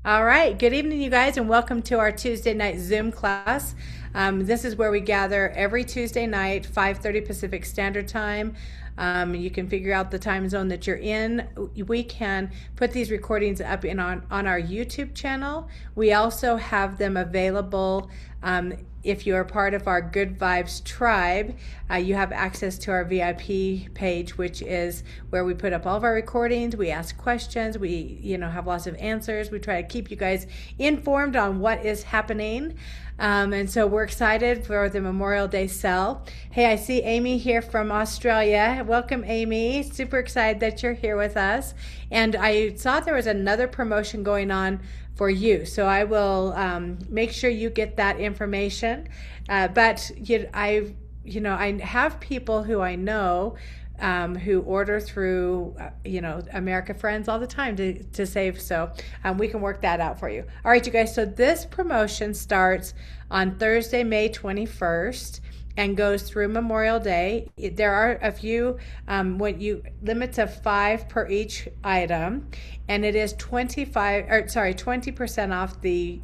All right, good evening, you guys, and welcome to our Tuesday night Zoom class. This is where we gather every Tuesday night, 5:30 Pacific Standard Time. You can figure out the time zone that you're in. We can put these recordings up on our YouTube channel. We also have them available. If you're a part of our Good Vibes tribe, you have access to our VIP page, which is where we put up all of our recordings. We ask questions. We, have lots of answers. We try to keep you guys informed on what is happening. And so we're excited for the Memorial Day sale. Hey, I see Amy here from Australia. Welcome, Amy. Super excited that you're here with us. And I saw there was another promotion going on for you. So I will make sure you get that information. But I have people who I know who order through, America Friends all the time to save. So we can work that out for you. All right, you guys. So this promotion starts on Thursday, May 21st. And goes through Memorial Day. There are a few, when you limit to 5 per each item, and it is 20% off the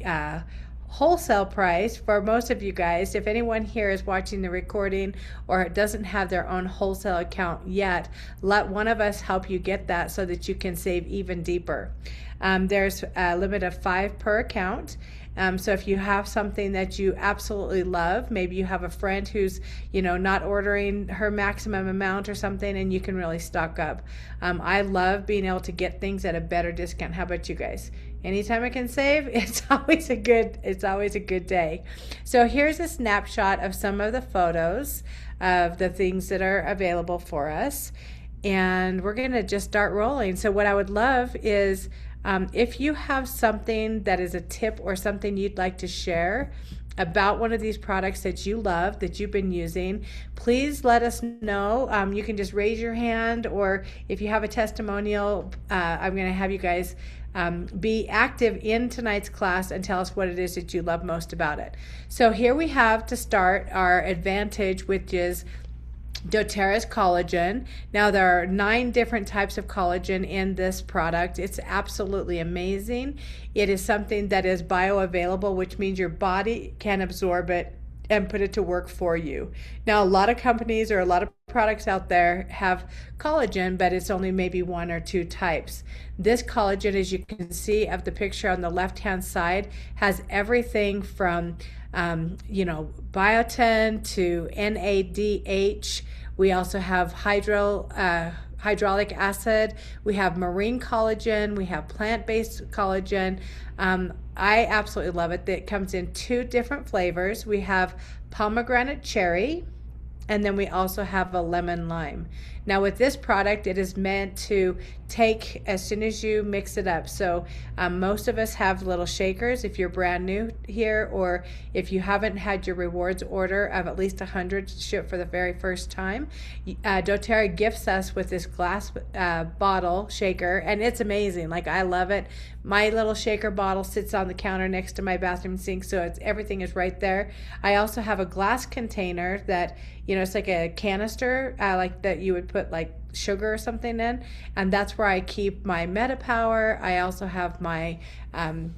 wholesale price for most of you guys. If anyone here is watching the recording or doesn't have their own wholesale account yet, let one of us help you get that so that you can save even deeper. There's a limit of 5 per account. So if you have something that you absolutely love, maybe you have a friend who's, not ordering her maximum amount or something, and you can really stock up. I love being able to get things at a better discount. How about you guys? Anytime I can save, it's always a good day. So here's a snapshot of some of the photos of the things that are available for us. And we're going to just start rolling. So what I would love is if you have something that is a tip or something you'd like to share about one of these products that you love, that you've been using, please let us know. You can just raise your hand, or if you have a testimonial, I'm going to have you guys be active in tonight's class and tell us what it is that you love most about it. So here we have to start our advantage, which is doTERRA's collagen. Now there are 9 different types of collagen in this product. It's absolutely amazing. It is something that is bioavailable, which means your body can absorb it and put it to work for you. Now a lot of companies or a lot of products out there have collagen, but it's only maybe 1 or 2 types. This collagen, as you can see of the picture on the left hand side, has everything from biotin to NADH. We also have hydraulic acid. We have marine collagen. We have plant-based collagen. I absolutely love it. It comes in 2 different flavors. We have pomegranate cherry, and then we also have a lemon lime. Now with this product, it is meant to take as soon as you mix it up. So most of us have little shakers if you're brand new here, or if you haven't had your rewards order of at least 100 shipped for the very first time. doTERRA gifts us with this glass bottle shaker, and it's amazing. Like, I love it. My little shaker bottle sits on the counter next to my bathroom sink, so everything is right there. I also have a glass container that, it's like a canister, like that you would put like sugar or something in, and that's where I keep my MetaPower. I also have my my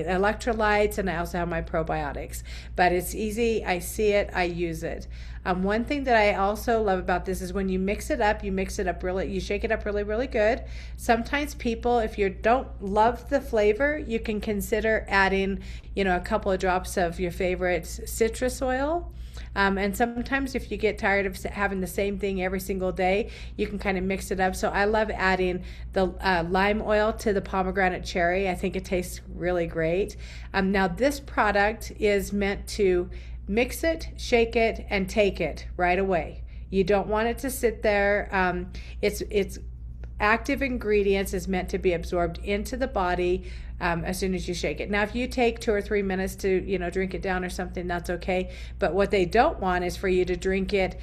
electrolytes, and I also have my probiotics. But it's easy. I see it. I use it. One thing that I also love about this is when you mix it up, you shake it up really, really good. Sometimes people, if you don't love the flavor, you can consider adding, a couple of drops of your favorite citrus oil. And sometimes if you get tired of having the same thing every single day, you can kind of mix it up. So I love adding the lime oil to the pomegranate cherry. I think it tastes really great. Now this product is meant to mix it, shake it, and take it right away. You don't want it to sit there. It's active ingredients is meant to be absorbed into the body as soon as you shake it. Now, if you take 2 or 3 minutes to, drink it down or something, that's okay. But what they don't want is for you to drink it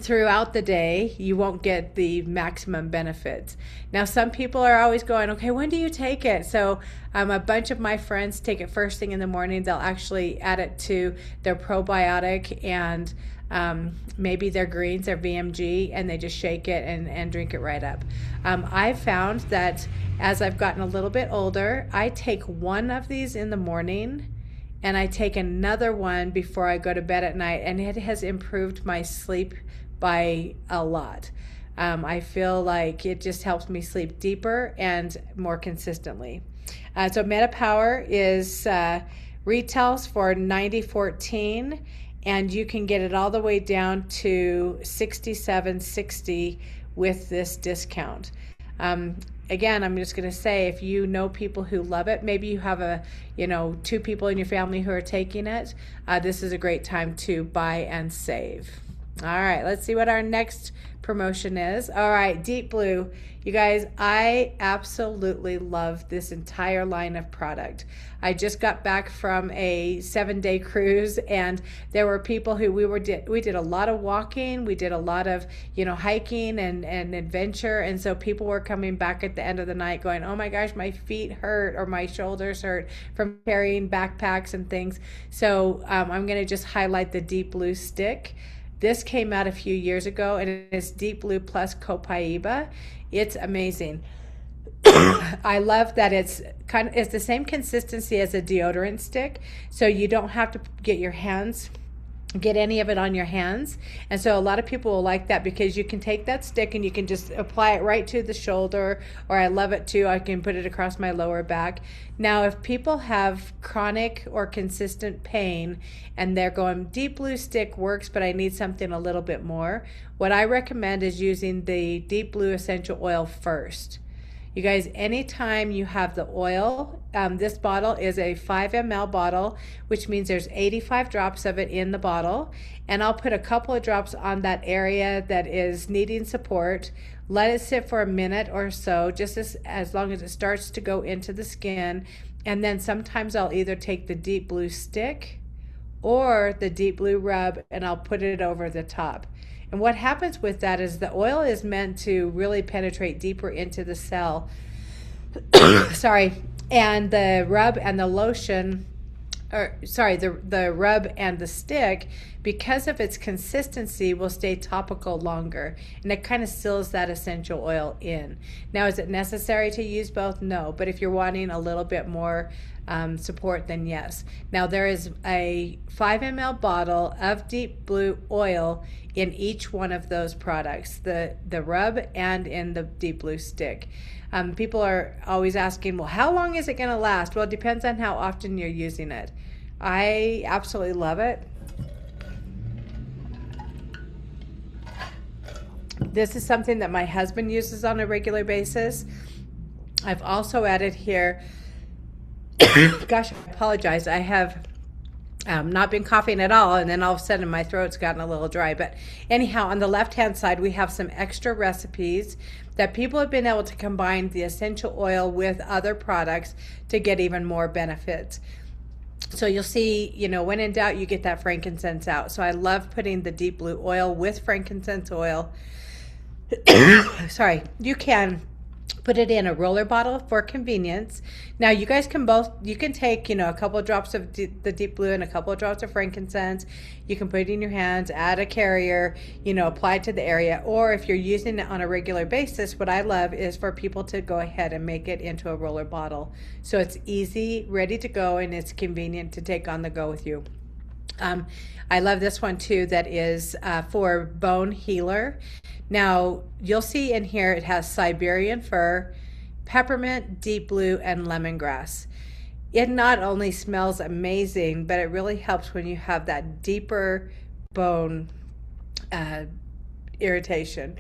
throughout the day. You won't get the maximum benefits. Now, some people are always going, okay, when do you take it? So a bunch of my friends take it first thing in the morning. They'll actually add it to their probiotic, and Maybe they're greens, they're VMG, and they just shake it and drink it right up. I've found that as I've gotten a little bit older, I take one of these in the morning and I take another one before I go to bed at night, and it has improved my sleep by a lot. I feel like it just helps me sleep deeper and more consistently. So MetaPower is retails for $90.14, and you can get it all the way down to $67.60 with this discount. Again, I'm just going to say, if you know people who love it, maybe you have two people in your family who are taking it, this is a great time to buy and save. All right, let's see what our next promotion is. All right, Deep Blue. You guys, I absolutely love this entire line of product. I just got back from a 7-day cruise, and there were people who we did a lot of walking, we did a lot of hiking and adventure, and so people were coming back at the end of the night going, oh my gosh, my feet hurt or my shoulders hurt from carrying backpacks and things. So I'm going to just highlight the Deep Blue stick. This came out a few years ago, and it's Deep Blue plus Copaiba. It's amazing. I love that it's the same consistency as a deodorant stick, so you don't have to get any of it on your hands. And so a lot of people will like that, because you can take that stick and you can just apply it right to the shoulder, or I love it too, I can put it across my lower back. Now, if people have chronic or consistent pain and they're going, Deep Blue stick works, but I need something a little bit more, what I recommend is using the Deep Blue essential oil first. You guys, anytime you have the oil, this bottle is a 5 ml bottle, which means there's 85 drops of it in the bottle. And I'll put a couple of drops on that area that is needing support. Let it sit for a minute or so, just as long as it starts to go into the skin. And then sometimes I'll either take the Deep Blue stick or the Deep Blue rub, and I'll put it over the top. And what happens with that is the oil is meant to really penetrate deeper into the cell. Sorry. And the rub and the lotion, the rub and the stick, because of its consistency, will stay topical longer, and it kind of seals that essential oil in. Now, is it necessary to use both? No, but if you're wanting a little bit more support, then yes. Now, there is a 5 ml bottle of Deep Blue oil in each one of those products, the rub and in the Deep Blue stick. People are always asking, well, how long is it going to last? Well, it depends on how often you're using it. I absolutely love it. This is something that my husband uses on a regular basis. I've also added here, gosh, I apologize. I have not been coughing at all, and then all of a sudden my throat's gotten a little dry. But anyhow, on the left-hand side, we have some extra recipes that people have been able to combine the essential oil with other products to get even more benefits. So you'll see, when in doubt, you get that frankincense out. So I love putting the Deep Blue oil with frankincense oil. Sorry, you can put it in a roller bottle for convenience. Now, you guys can take, a couple of drops of the Deep Blue and a couple of drops of frankincense. You can put it in your hands, add a carrier, apply it to the area. Or if you're using it on a regular basis, what I love is for people to go ahead and make it into a roller bottle. So it's easy, ready to go, and it's convenient to take on the go with you. I love this one too, that is for bone healer. Now, you'll see in here it has Siberian fir, peppermint, Deep Blue, and lemongrass. It not only smells amazing, but it really helps when you have that deeper bone irritation.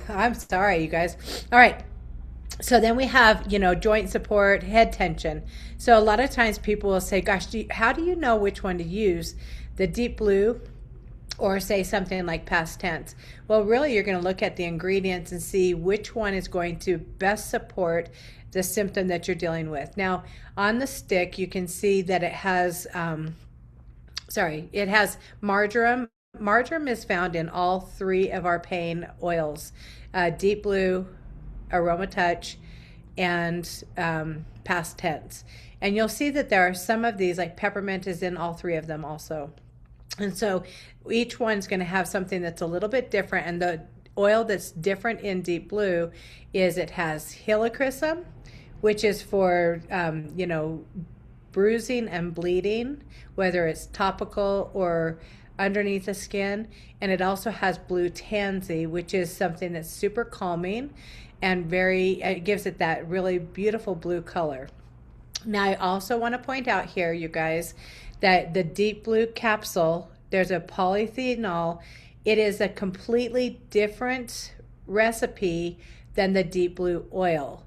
I'm sorry, you guys. All right. So then we have, joint support, head tension. So a lot of times people will say, gosh, how do you know which one to use? The Deep Blue or say something like past tense? Well, really, you're going to look at the ingredients and see which one is going to best support the symptom that you're dealing with. Now, on the stick, you can see that it has, it has marjoram. Marjoram is found in all 3 of our pain oils, Deep Blue, Aroma Touch, and past tense. And you'll see that there are some of these, like peppermint is in all 3 of them also. And so each one's going to have something that's a little bit different. And the oil that's different in Deep Blue is it has helichrysum, which is for, bruising and bleeding, whether it's topical or underneath the skin. And it also has blue tansy, which is something that's super calming and it gives it that really beautiful blue color. Now, I also want to point out here, you guys, that the Deep Blue capsule, there's a polyphenol. It is a completely different recipe than the Deep Blue oil.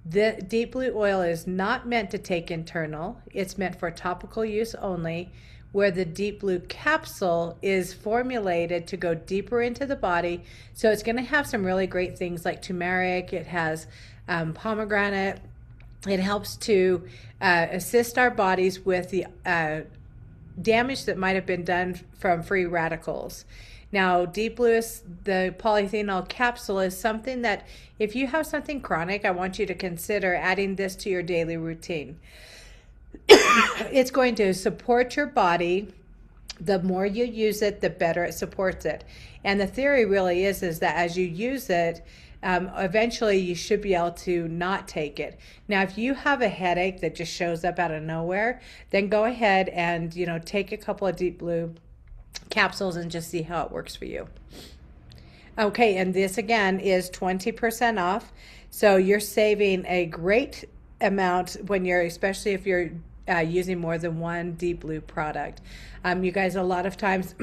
The Deep Blue oil is not meant to take internal. It's meant for topical use only, where the Deep Blue capsule is formulated to go deeper into the body. So it's going to have some really great things like turmeric. It has pomegranate. It helps to assist our bodies with the damage that might have been done from free radicals. Now, Deep Blue, the polyphenol capsule, is something that if you have something chronic, I want you to consider adding this to your daily routine. It's going to support your body. The more you use it, the better it supports it. And the theory really is that as you use it, eventually you should be able to not take it. Now, if you have a headache that just shows up out of nowhere, then go ahead and, take a couple of Deep Blue capsules and just see how it works for you. Okay, and this again is 20% off. So you're saving a great amount especially if you're using more than one Deep Blue product. You guys, a lot of times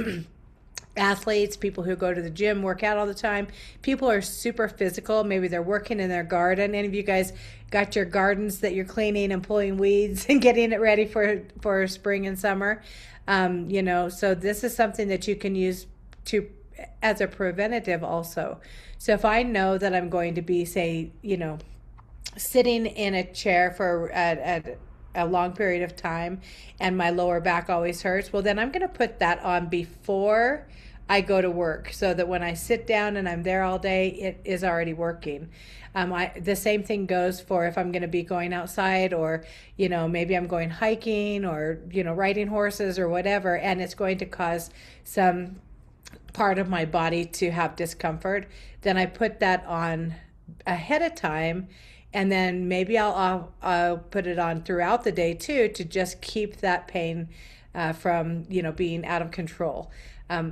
athletes, people who go to the gym, work out all the time, people are super physical. Maybe they're working in their garden. Any of you guys got your gardens that you're cleaning and pulling weeds and getting it ready for spring and summer? So this is something that you can use as a preventative also. So if I know that I'm going to be, say, sitting in a chair for a long period of time and my lower back always hurts, well, then I'm going to put that on before I go to work so that when I sit down and I'm there all day, it is already working. The same thing goes for if I'm going to be going outside or, maybe I'm going hiking or, riding horses or whatever, and it's going to cause some part of my body to have discomfort, then I put that on ahead of time. And then maybe I'll put it on throughout the day too to just keep that pain from being out of control.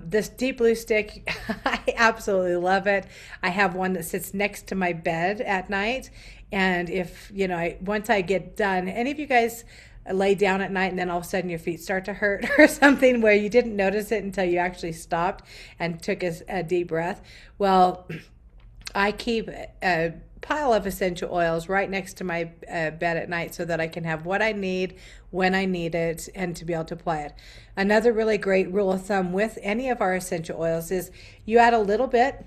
This Deep Blue stick, I absolutely love it. I have one that sits next to my bed at night, and if once I get done, any of you guys lay down at night and then all of a sudden your feet start to hurt or something where you didn't notice it until you actually stopped and took a deep breath? Well, I keep a pile of essential oils right next to my bed at night so that I can have what I need when I need it and to be able to apply it. Another really great rule of thumb with any of our essential oils is you add a little bit,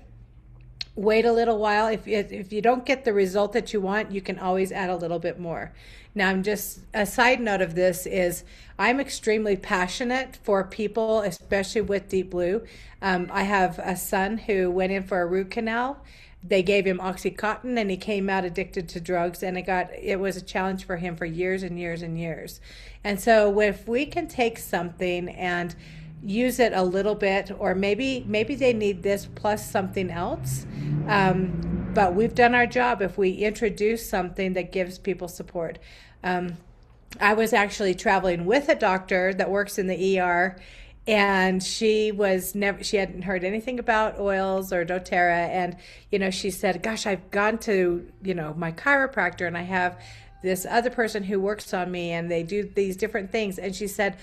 wait a little while. If you don't get the result that you want, you can always add a little bit more. Now, a side note of this is I'm extremely passionate for people, especially with Deep Blue. I have a son who went in for a root canal. They gave him Oxycontin and he came out addicted to drugs, and it was a challenge for him for years and years and years. And so if we can take something and use it a little bit, or maybe they need this plus something else, but we've done our job if we introduce something that gives people support. I was actually traveling with a doctor that works in the ER, and she hadn't heard anything about oils or doTERRA. And, she said, gosh, I've gone to, my chiropractor, and I have this other person who works on me, and they do these different things. And she said,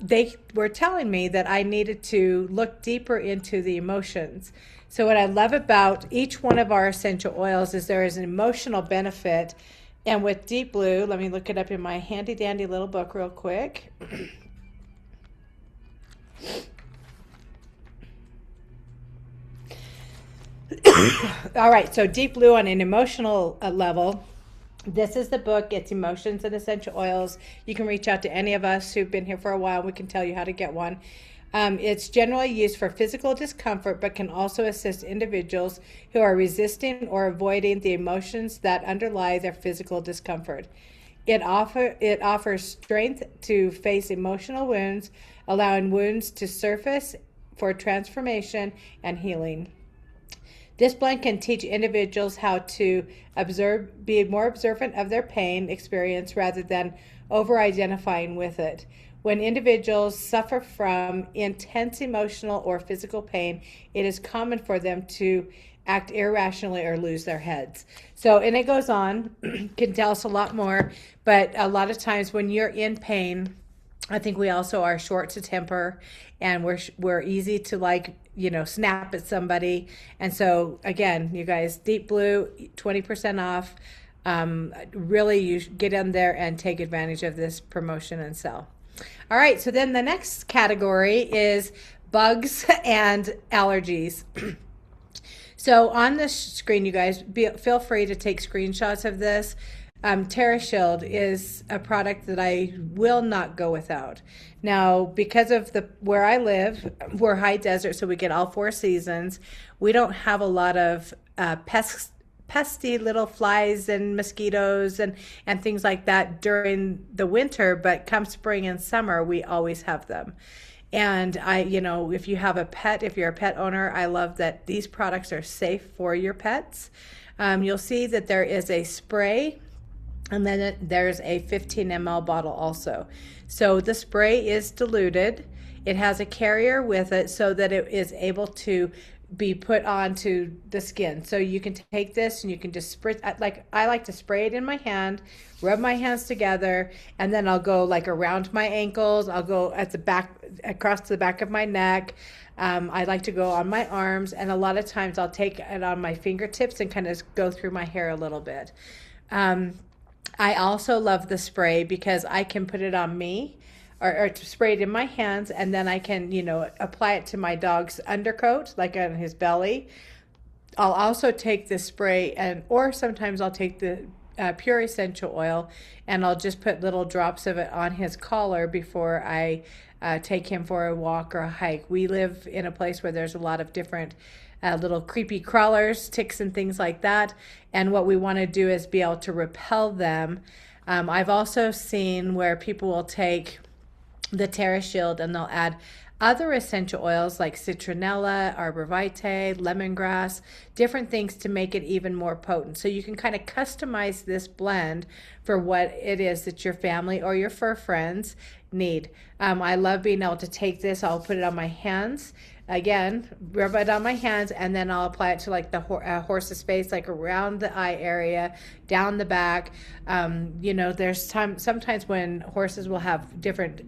they were telling me that I needed to look deeper into the emotions. So what I love about each one of our essential oils is there is an emotional benefit. And with Deep Blue, let me look it up in my handy dandy little book real quick. All right, so Deep Blue on an emotional level. This is the book. It's Emotions and Essential Oils. You can reach out to any of us who've been here for a while. We can tell you how to get one. It's generally used for physical discomfort, but can also assist individuals who are resisting or avoiding the emotions that underlie their physical discomfort. It offers strength to face emotional wounds, allowing wounds to surface for transformation and healing. This blend can teach individuals how to be more observant of their pain experience rather than over-identifying with it. When individuals suffer from intense emotional or physical pain, it is common for them to act irrationally or lose their heads. So, and it goes on, can tell us a lot more, but a lot of times when you're in pain, I think we also are short to temper, and we're easy to, like, snap at somebody. And so again, you guys, Deep Blue, 20% off. Really, you get in there and take advantage of this promotion and sell. All right, so then the next category is bugs and allergies. So on the screen, you guys, feel free to take screenshots of this. TerraShield is a product that I will not go without. Now, because of where I live, we're high desert, so we get all 4 seasons. We don't have a lot of pesky little flies and mosquitoes and things like that during the winter, but come spring and summer, we always have them. And if you have a pet, if you're a pet owner, I love that these products are safe for your pets. You'll see that there is a spray, and then there's a 15 ml bottle also. So the spray is diluted. It has a carrier with it so that it is able to be put onto the skin. So you can take this and you can just spray, like I like to spray it in my hand, rub my hands together, and then I'll go like around my ankles. I'll go at the back, across the back of my neck. I like to go on my arms, and a lot of times I'll take it on my fingertips and kind of go through my hair a little bit. I also love the spray because I can put it on me or spray it in my hands, and then I can, apply it to my dog's undercoat, like on his belly. I'll also take this spray or sometimes I'll take the pure essential oil, and I'll just put little drops of it on his collar before I take him for a walk or a hike. We live in a place where there's a lot of different little creepy crawlers, ticks and things like that. And what we want to do is be able to repel them. I've also seen where people will take the TerraShield and they'll add other essential oils like citronella, arbor vitae, lemongrass, different things to make it even more potent. So you can kind of customize this blend for what it is that your family or your fur friends need. I love being able to take this, I'll put it on my hands. Again, rub it on my hands, and then I'll apply it to like the horse's face, like around the eye area, down the back. There's sometimes when horses will have different,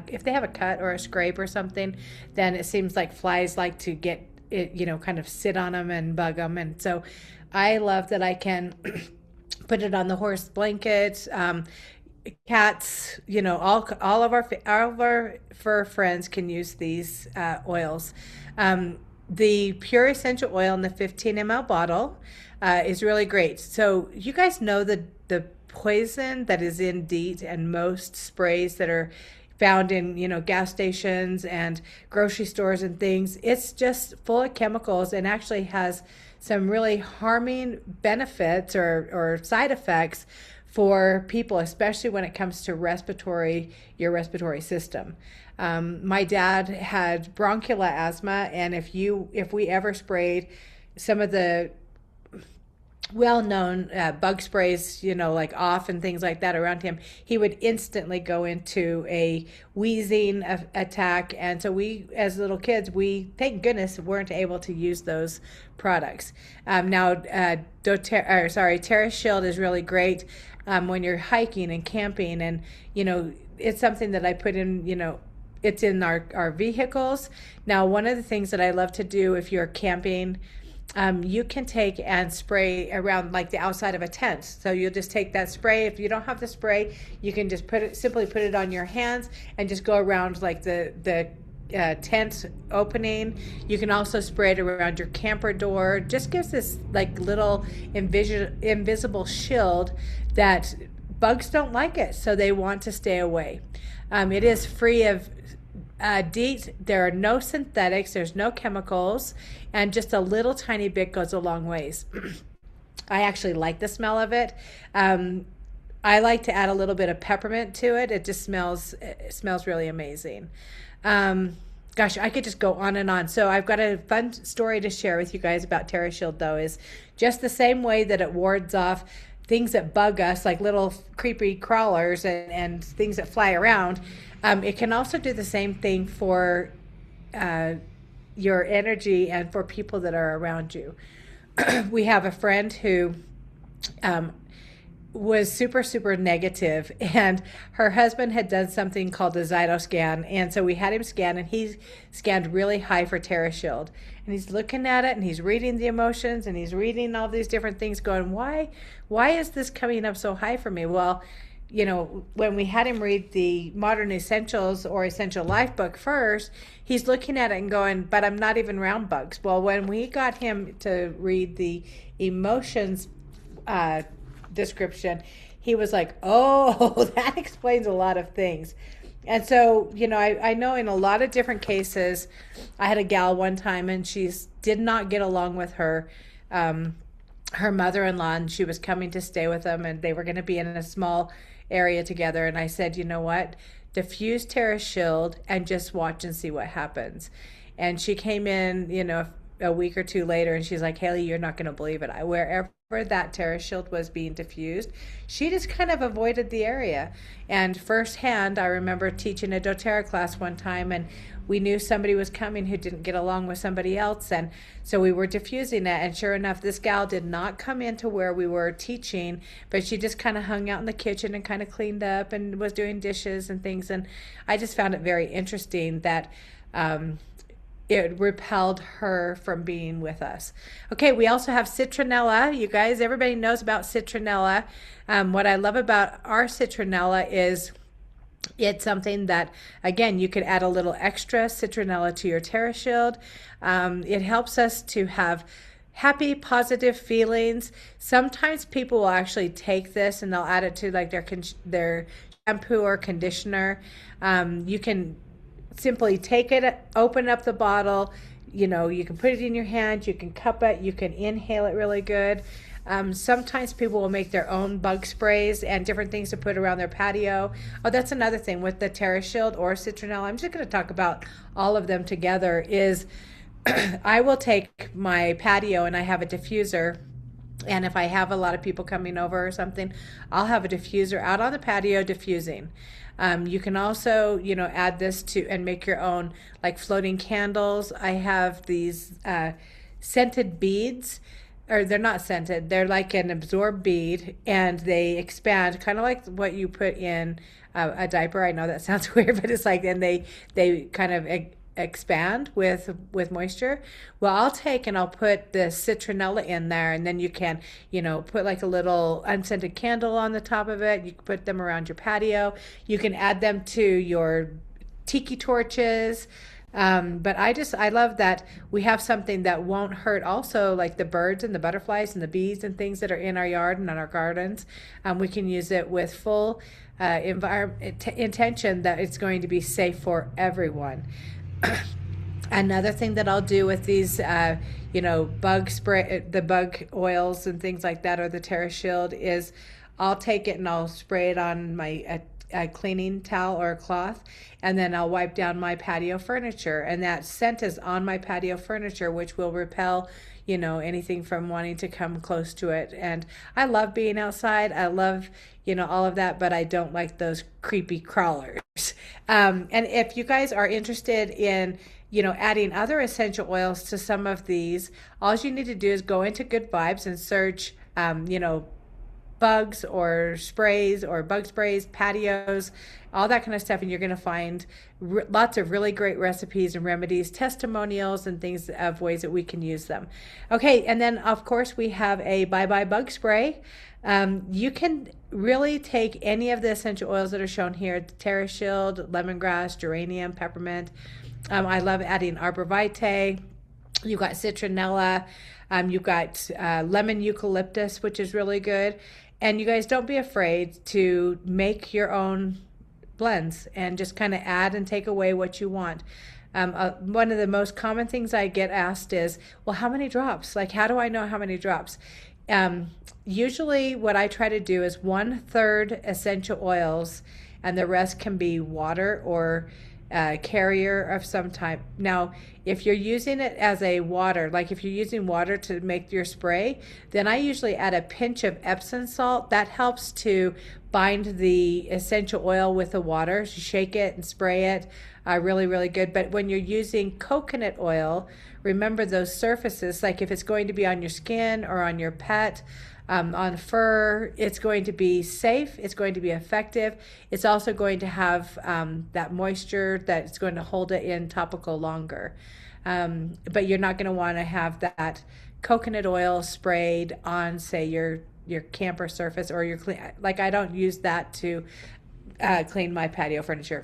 if they have a cut or a scrape or something, then it seems like flies like to get it, kind of sit on them and bug them. And so I love that I can put it on the horse blanket. Cats, all of our fur friends can use these oils. The pure essential oil in the 15 ml bottle is really great. So you guys know the poison that is in DEET and most sprays that are found in gas stations and grocery stores and things. It's just full of chemicals and actually has some really harming benefits or side effects for people, especially when it comes to your respiratory system. My dad had bronchial asthma, and if we ever sprayed some of the well-known bug sprays, like off and things like that around him, he would instantly go into a wheezing attack. And so we, as little kids, thank goodness, weren't able to use those products. TerraShield is really great when you're hiking and camping, and it's something that I put in, it's in our vehicles. Now, one of the things that I love to do if you're camping, you can take and spray around like the outside of a tent. So you'll just take that spray. If you don't have the spray, you can just simply put it on your hands and just go around like the tent opening. You can also spray it around your camper door. Just gives this like little invisible shield that bugs don't like it, so they want to stay away. It is free of DEET. There are no synthetics, there's no chemicals, and just a little tiny bit goes a long ways. I actually like the smell of it. I like to add a little bit of peppermint to it. It smells really amazing. Um, Gosh, I could just go on and on. So I've got a fun story to share with you guys about TerraShield, though, is just the same way that it wards off things that bug us, like little creepy crawlers and things that fly around. It can also do the same thing for your energy and for people that are around you. We have a friend who um, was super negative, and her husband had done something called a Zytoscan, and so we had him scan, and he scanned really high for TerraShield, and he's looking at it and he's reading the emotions and he's reading all these different things, going, why is this coming up so high for me? Well, when we had him read the Modern Essentials or Essential Life book first, he's looking at it and going, but I'm not even around bugs. Well, when we got him to read the emotions description, he was like, oh, that explains a lot of things. And so, I know in a lot of different cases, I had a gal one time and she did not get along with her mother-in-law, and she was coming to stay with them, and they were going to be in a small area together. And I said, you know what, diffuse TerraShield and just watch and see what happens. And she came in, a week or two later, and she's like, Haley, you're not going to believe it. Wherever that TerraShield was being diffused, she just kind of avoided the area. And firsthand, I remember teaching a doTERRA class one time, and we knew somebody was coming who didn't get along with somebody else, and so we were diffusing it, and sure enough, this gal did not come into where we were teaching, but she just kind of hung out in the kitchen and kind of cleaned up and was doing dishes and things. And I just found it very interesting that it repelled her from being with us. Okay, we also have citronella. You guys, everybody knows about citronella. What I love about our citronella is it's something that, again, you could add a little extra citronella to your TerraShield. It helps us to have happy, positive feelings. Sometimes people will actually take this and they'll add it to like their shampoo or conditioner. You can simply take it, open up the bottle, you can put it in your hand, you can cup it, you can inhale it really good. Sometimes people will make their own bug sprays and different things to put around their patio. Oh, that's another thing with the TerraShield or citronella. I'm just going to talk about all of them together. Is I will take my patio and I have a diffuser. And if I have a lot of people coming over or something, I'll have a diffuser out on the patio diffusing. You can also, add this to and make your own like floating candles. I have these scented beads, or they're not scented. They're like an absorbed bead, and they expand, kind of like what you put in a diaper. I know that sounds weird, but it's like, and they kind of expand with moisture. Well, I'll take and I'll put the citronella in there, and then you can put like a little unscented candle on the top of it. You can put them around your patio. You can add them to your tiki torches. But I love that we have something that won't hurt also, like the birds and the butterflies and the bees and things that are in our yard and on our gardens. We can use it with full intention that it's going to be safe for everyone. Another thing that I'll do with these, bug spray, the bug oils and things like that, or the TerraShield, is I'll take it and I'll spray it on my a cleaning towel or a cloth, and then I'll wipe down my patio furniture, and that scent is on my patio furniture, which will repel anything from wanting to come close to it. And I love being outside. I love all of that, but I don't like those creepy crawlers. And if you guys are interested in adding other essential oils to some of these, all you need to do is go into Good Vibes and search bugs or sprays or bug sprays, patios, all that kind of stuff, and you're going to find lots of really great recipes and remedies, testimonials, and things of ways that we can use them. Okay, and then of course we have a Bye Bye Bug Spray. You can really take any of the essential oils that are shown here: TerraShield, lemongrass, geranium, peppermint. I love adding arborvitae. You've got citronella. You've got lemon eucalyptus, which is really good. And you guys, don't be afraid to make your own blends and just kind of add and take away what you want. One of the most common things I get asked is, well, how many drops? Like, how do I know how many drops? Um, Usually what I try to do is 1/3 essential oils and the rest can be water or carrier of some type. Now, if you're using it as a water, like if you're using water to make your spray, then I usually add a pinch of Epsom salt. That helps to bind the essential oil with the water. You shake it and spray it. Really, really good. But when you're using coconut oil, remember those surfaces, like if it's going to be on your skin or on your pet, on fur, it's going to be safe, it's going to be effective. It's also going to have that moisture that's going to hold it in topical longer. But you're not going to want to have that coconut oil sprayed on, say, your camper surface or your clean. Like I don't use that to clean my patio furniture.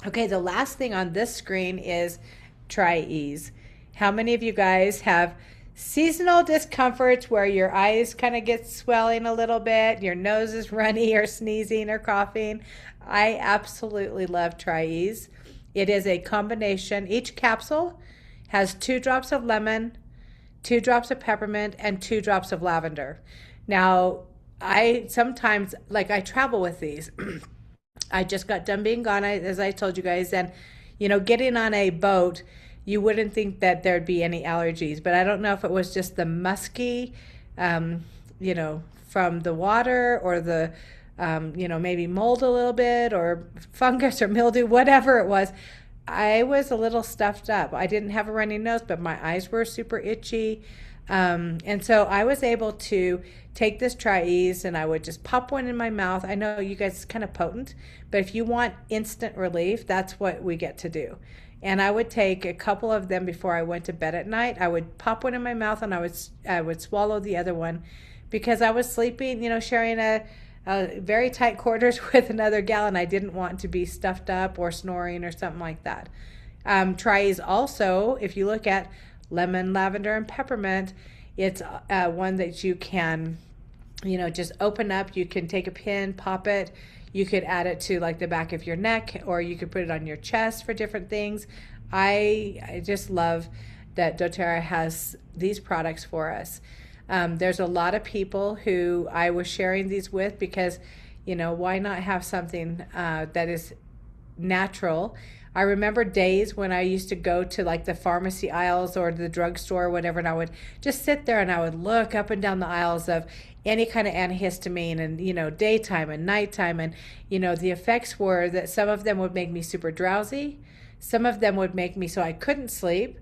Okay, the last thing on this screen is Try Ease. How many of you guys have seasonal discomforts where your eyes kind of get swelling a little bit, your nose is runny or sneezing or coughing? I absolutely love Try Ease. It is a combination. Each capsule has 2 drops of lemon, 2 drops of peppermint, and 2 drops of lavender. Now, I sometimes, like I travel with these. I just got done being gone, as I told you guys, and getting on a boat, you wouldn't think that there'd be any allergies, but I don't know if it was just the musky, from the water or the, maybe mold a little bit or fungus or mildew, whatever it was. I was a little stuffed up. I didn't have a runny nose, but my eyes were super itchy. And so I was able to take this Try Ease and I would just pop one in my mouth. I know you guys, it's kind of potent, but if you want instant relief, that's what we get to do. And I would take a couple of them before I went to bed at night. I would pop one in my mouth and I would swallow the other one because I was sleeping, sharing a very tight quarters with another gal, and I didn't want to be stuffed up or snoring or something like that. Try Ease also, if you look at lemon, lavender, and peppermint, it's one that you can, just open up. You can take a pin, pop it. You could add it to like the back of your neck, or you could put it on your chest for different things. I just love that doTERRA has these products for us. There's a lot of people who I was sharing these with because, why not have something that is natural? I remember days when I used to go to like the pharmacy aisles or the drugstore or whatever, and I would just sit there and I would look up and down the aisles of any kind of antihistamine and, daytime and nighttime. And, the effects were that some of them would make me super drowsy. Some of them would make me so I couldn't sleep.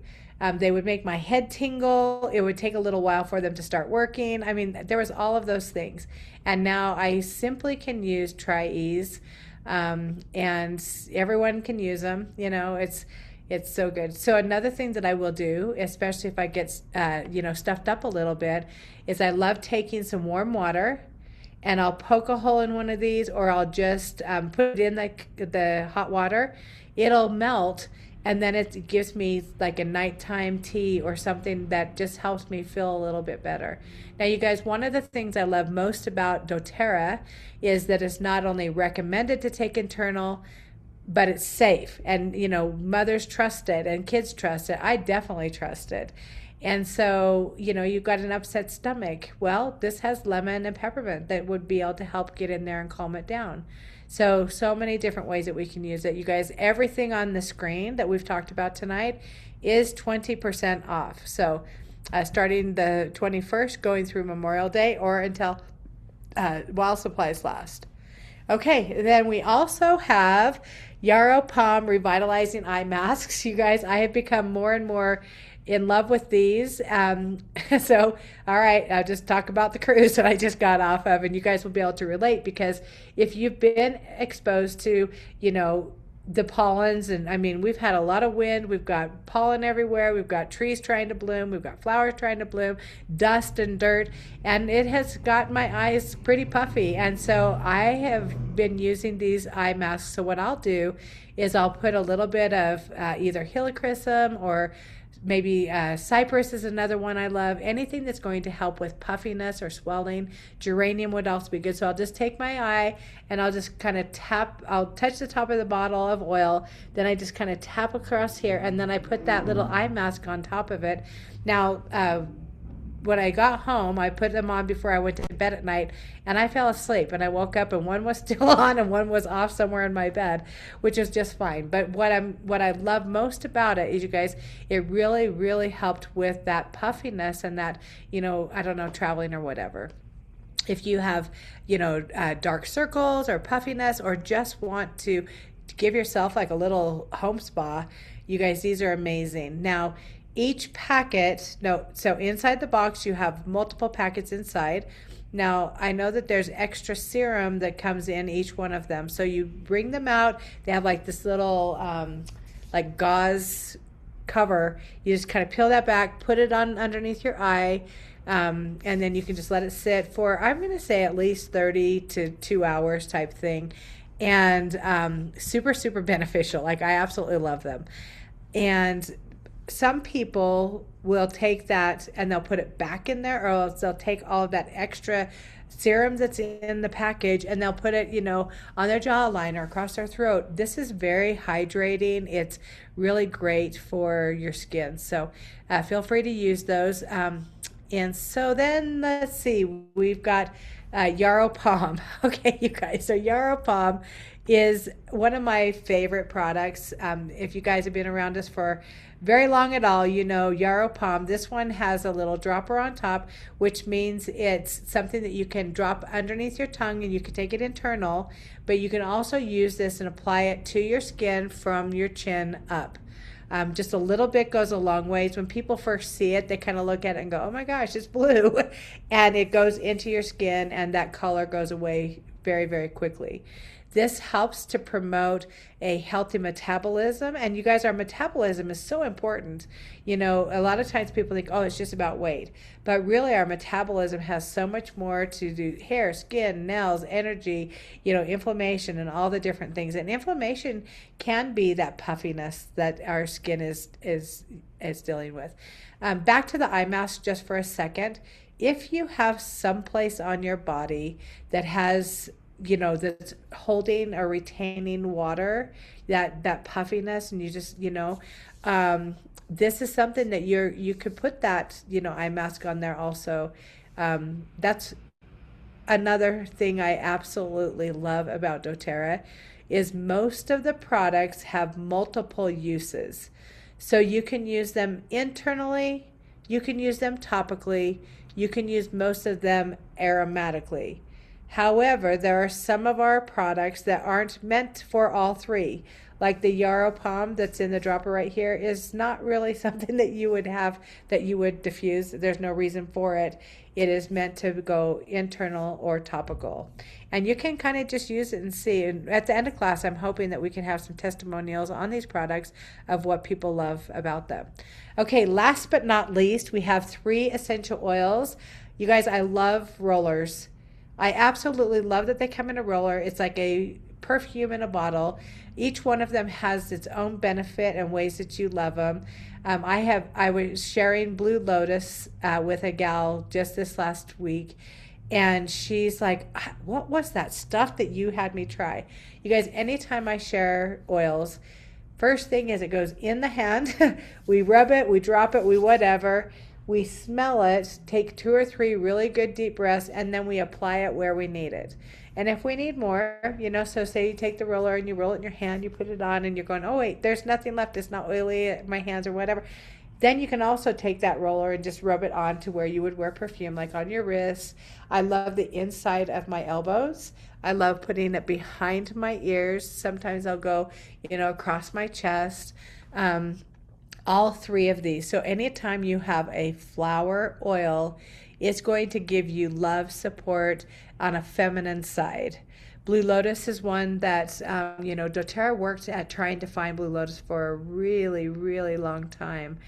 They would make my head tingle. It would take a little while for them to start working. I mean, there was all of those things. And now I simply can use Try Ease. And everyone can use them. It's so good. So another thing that I will do, especially if I get stuffed up a little bit, is I love taking some warm water and I'll poke a hole in one of these, or I'll just put it in the hot water. It'll melt, and then it gives me like a nighttime tea or something that just helps me feel a little bit better. Now, you guys, one of the things I love most about doTERRA is that it's not only recommended to take internal, but it's safe. And, mothers trust it and kids trust it. I definitely trust it. And so, you've got an upset stomach. Well, this has lemon and peppermint that would be able to help get in there and calm it down. So many different ways that we can use it. You guys, everything on the screen that we've talked about tonight is 20% off. So starting the 21st, going through Memorial Day, or until while supplies last. Okay, then we also have Yarrow Palm Revitalizing Eye Masks. You guys, I have become more and more in love with these. So, all right, I'll just talk about the cruise that I just got off of, and you guys will be able to relate, because if you've been exposed to, the pollens, and I mean, we've had a lot of wind, we've got pollen everywhere, we've got trees trying to bloom, we've got flowers trying to bloom, dust and dirt, and it has got my eyes pretty puffy. And so I have been using these eye masks. So what I'll do is I'll put a little bit of either helichrysum, or maybe cypress is another one I love. Anything that's going to help with puffiness or swelling. Geranium would also be good. So I'll just take my eye and I'll just kind of tap. I'll touch the top of the bottle of oil. Then I just kind of tap across here, and then I put that little eye mask on top of it. Now, when I got home, I put them on before I went to bed at night, and I fell asleep. And I woke up, and one was still on, and one was off somewhere in my bed, which is just fine. But what I love most about it is, you guys, it really, really helped with that puffiness and that, I don't know, traveling or whatever. If you have, dark circles or puffiness, or just want to give yourself like a little home spa, you guys, these are amazing. Now, each packet, no, so inside the box, you have multiple packets inside. Now, I know that there's extra serum that comes in each one of them. So you bring them out, they have like this little, like gauze cover. You just kind of peel that back, put it on underneath your eye, and then you can just let it sit for, I'm going to say, at least 30 to 2 hours type thing. And super, super beneficial. Like, I absolutely love them. And some people will take that and they'll put it back in there, or else they'll take all of that extra serum that's in the package and they'll put it, on their jawline or across their throat. This is very hydrating. It's really great for your skin. So feel free to use those. And so then let's see, we've got Yarrow Palm. Okay, you guys, so Yarrow Palm is one of my favorite products. If you guys have been around us for very long at all, Yarrow Palm. This one has a little dropper on top, which means it's something that you can drop underneath your tongue and you can take it internal, but you can also use this and apply it to your skin from your chin up. Just a little bit goes a long ways. When people first see it, they kind of look at it and go, oh my gosh, it's blue. And it goes into your skin and that color goes away very, very quickly. This helps to promote a healthy metabolism. And you guys, our metabolism is so important. A lot of times people think, oh, it's just about weight. But really, our metabolism has so much more to do: hair, skin, nails, energy, inflammation, and all the different things. And inflammation can be that puffiness that our skin is dealing with. Back to the eye mask just for a second. If you have someplace on your body that has that's holding or retaining water, that puffiness, and you just, this is something that you could put that, eye mask on there also. That's another thing I absolutely love about doTERRA is most of the products have multiple uses. So you can use them internally, you can use them topically, you can use most of them aromatically. However, there are some of our products that aren't meant for all three. Like the Yarrow Palm that's in the dropper right here is not really something that you would have, that you would diffuse. There's no reason for it. It is meant to go internal or topical. And you can kind of just use it and see. And at the end of class, I'm hoping that we can have some testimonials on these products of what people love about them. Okay, last but not least, we have 3 essential oils. You guys, I love rollers. I absolutely love that they come in a roller. It's like a perfume in a bottle. Each one of them has its own benefit and ways that you love them. I was sharing Blue Lotus with a gal just this last week, and she's like, what was that stuff that you had me try? You guys, anytime I share oils, first thing is it goes in the hand. We rub it, we drop it, we whatever. We smell it, take 2 or 3 really good deep breaths, and then we apply it where we need it. And if we need more, so say you take the roller and you roll it in your hand, you put it on, and you're going, oh wait, there's nothing left, it's not oily, my hands or whatever. Then you can also take that roller and just rub it on to where you would wear perfume, like on your wrists. I love the inside of my elbows. I love putting it behind my ears. Sometimes I'll go, across my chest. All 3 of these. So anytime you have a flower oil, it's going to give you love, support on a feminine side. Blue Lotus is one that, doTERRA worked at trying to find Blue Lotus for a really, really long time.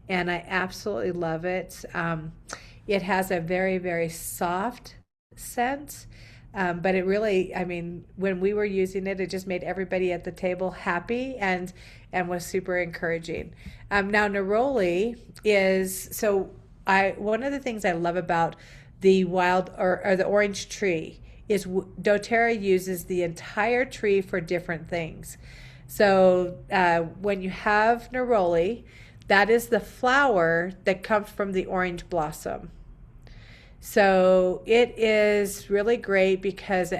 And I absolutely love it. It has a very, very soft scent. But it really, when we were using it, it just made everybody at the table happy and was super encouraging. Now neroli is, one of the things I love about the wild or the orange tree is doTERRA uses the entire tree for different things. So when you have neroli, that is the flower that comes from the orange blossom. So it is really great because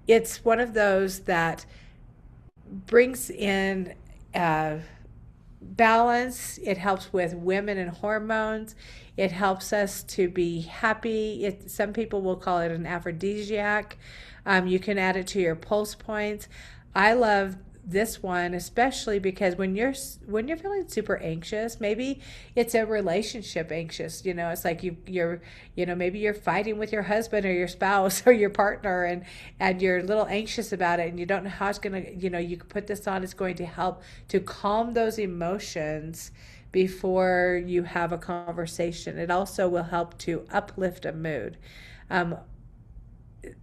it's one of those that brings in balance. It helps with women and hormones. It helps us to be happy. Some people will call it an aphrodisiac. You can add it to your pulse points. I love this one especially because when you're feeling super anxious, maybe it's a relationship anxious, it's like you're maybe you're fighting with your husband or your spouse or your partner, and you're a little anxious about it and you don't know how it's going to, you can put this on. It's going to help to calm those emotions before you have a conversation. It also will help to uplift a mood. And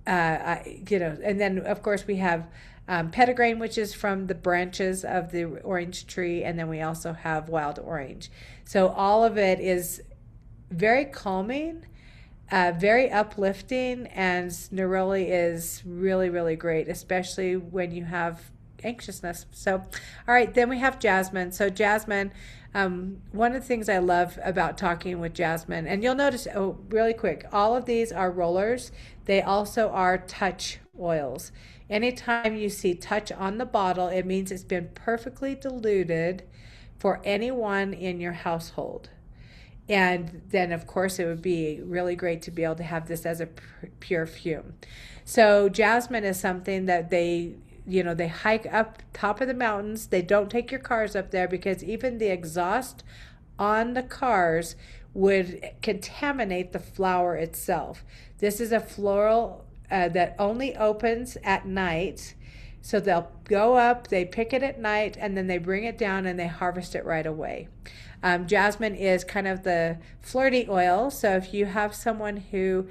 then of course we have petitgrain, which is from the branches of the orange tree, and then we also have wild orange. So all of it is very calming, very uplifting, and neroli is really, really great, especially when you have anxiousness. So, all right, then we have jasmine. So jasmine, one of the things I love about talking with jasmine, and you'll notice, really quick, all of these are rollers. They also are touch oils. Anytime you see touch on the bottle, it means it's been perfectly diluted for anyone in your household. And then, of course, it would be really great to be able to have this as a pure fume. So jasmine is something that they hike up top of the mountains. They don't take your cars up there because even the exhaust on the cars would contaminate the flower itself. This is a floral that only opens at night. So they'll go up, they pick it at night, and then they bring it down and they harvest it right away. Jasmine is kind of the flirty oil. So if you have someone who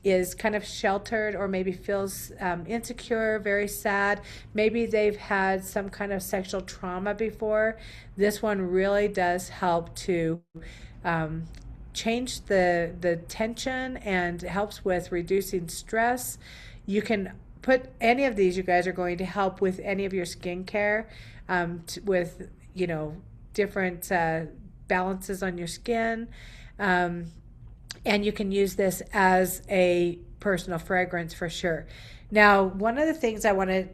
is kind of sheltered or maybe feels insecure, very sad, maybe they've had some kind of sexual trauma before, this one really does help to change the tension and helps with reducing stress. You can put any of these, you guys, are going to help with any of your skincare, with different balances on your skin. And you can use this as a personal fragrance for sure. Now, one of the things I want to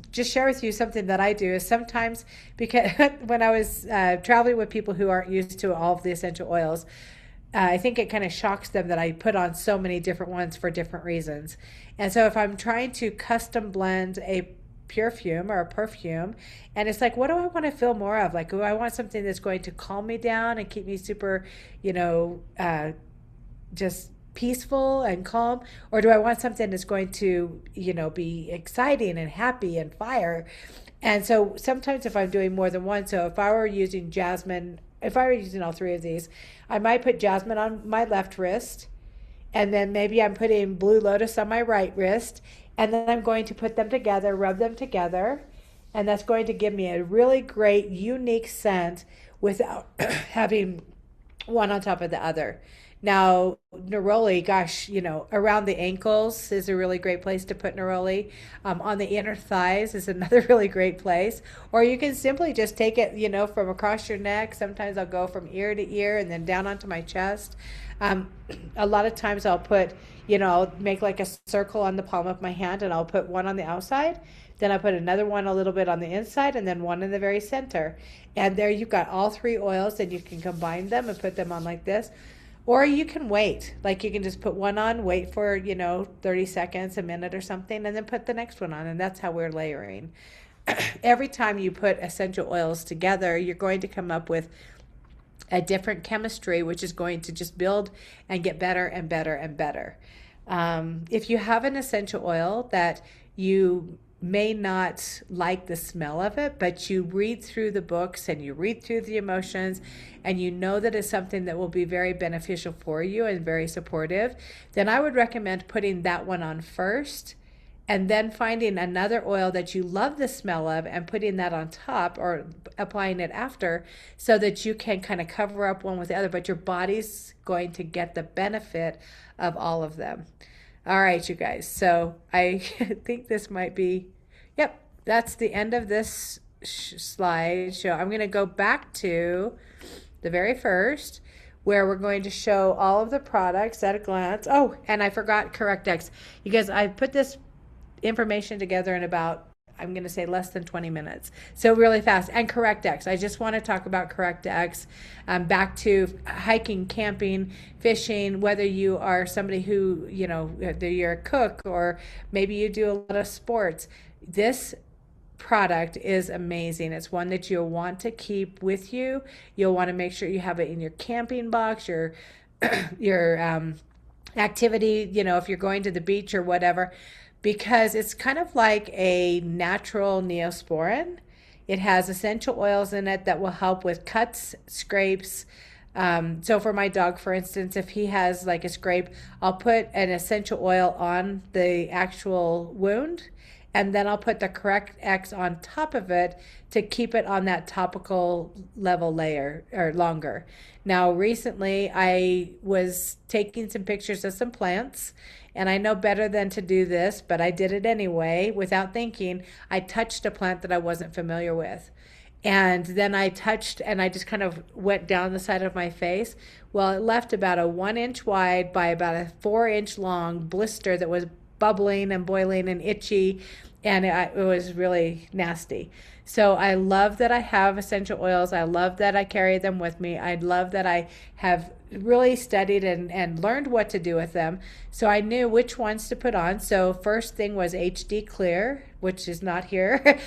just share with you, something that I do is sometimes, because when I was traveling with people who aren't used to all of the essential oils, I think it kind of shocks them that I put on so many different ones for different reasons. And so if I'm trying to custom blend a perfume or a perfume, and it's like, what do I want to feel more of? Like, I want something that's going to calm me down and keep me super, just peaceful and calm, or do I want something that's going to, be exciting and happy and fire? And so sometimes if I'm doing more than one, so if I were using jasmine, if I were using all three of these, I might put jasmine on my left wrist, and then maybe I'm putting blue lotus on my right wrist, and then I'm going to put them together, rub them together, and that's going to give me a really great, unique scent without having one on top of the other. Now, neroli, gosh, around the ankles is a really great place to put neroli. On the inner thighs is another really great place. Or you can simply just take it, from across your neck. Sometimes I'll go from ear to ear and then down onto my chest. A lot of times I'll put, I'll make like a circle on the palm of my hand and I'll put one on the outside. Then I'll put another one a little bit on the inside and then one in the very center. And there you've got all three oils, and you can combine them and put them on like this. Or you can wait, like you can just put one on, wait for, 30 seconds, a minute or something, and then put the next one on. And that's how we're layering. Every time you put essential oils together, you're going to come up with a different chemistry, which is going to just build and get better and better and better. If you have an essential oil that you may not like the smell of it, but you read through the books and you read through the emotions and you know that it's something that will be very beneficial for you and very supportive, then I would recommend putting that one on first and then finding another oil that you love the smell of and putting that on top or applying it after, so that you can kind of cover up one with the other, but your body's going to get the benefit of all of them. All right, you guys. So I think this might be, yep, that's the end of this slide show. I'm going to go back to the very first, where we're going to show all of the products at a glance. Oh, and I forgot CorrectX. You guys, I put this information together in about, I'm going to say, less than 20 minutes. So really fast. And CorrectX. I just want to talk about CorrectX. Back to hiking, camping, fishing, whether you are somebody who, you're a cook or maybe you do a lot of sports. This product is amazing. It's one that you'll want to keep with you. You'll want to make sure you have it in your camping box, your activity, if you're going to the beach or whatever, because it's kind of like a natural Neosporin. It has essential oils in it that will help with cuts, scrapes. So for my dog, for instance, if he has like a scrape, I'll put an essential oil on the actual wound, and then I'll put the CorrectX on top of it to keep it on that topical level layer or longer. Now, recently I was taking some pictures of some plants, and I know better than to do this, but I did it anyway without thinking. I touched a plant that I wasn't familiar with. And then I touched and I just kind of went down the side of my face. Well, it left about a 1 inch wide by about a 4 inch long blister that was bubbling and boiling and itchy, and it was really nasty. So I love that I have essential oils. I love that I carry them with me. I love that I have really studied and learned what to do with them. So I knew which ones to put on. So first thing was HD Clear, which is not here.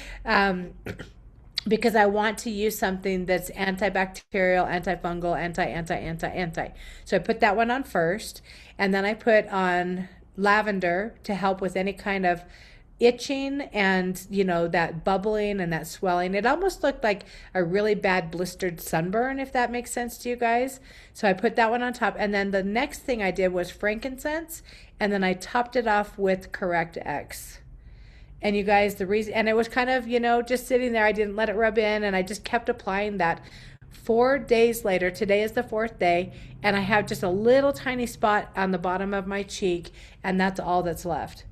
Because I want to use something that's antibacterial, antifungal, anti. So I put that one on first, and then I put on lavender to help with any kind of itching and that bubbling and that swelling. It almost looked like a really bad blistered sunburn, if that makes sense to you guys. So I put that one on top, and then the next thing I did was frankincense, and then I topped it off with CorrectX. And you guys, the reason, and it was kind of, just sitting there. I didn't let it rub in, and I just kept applying that. 4 days later, today is the 4th day, and I have just a little tiny spot on the bottom of my cheek, and that's all that's left.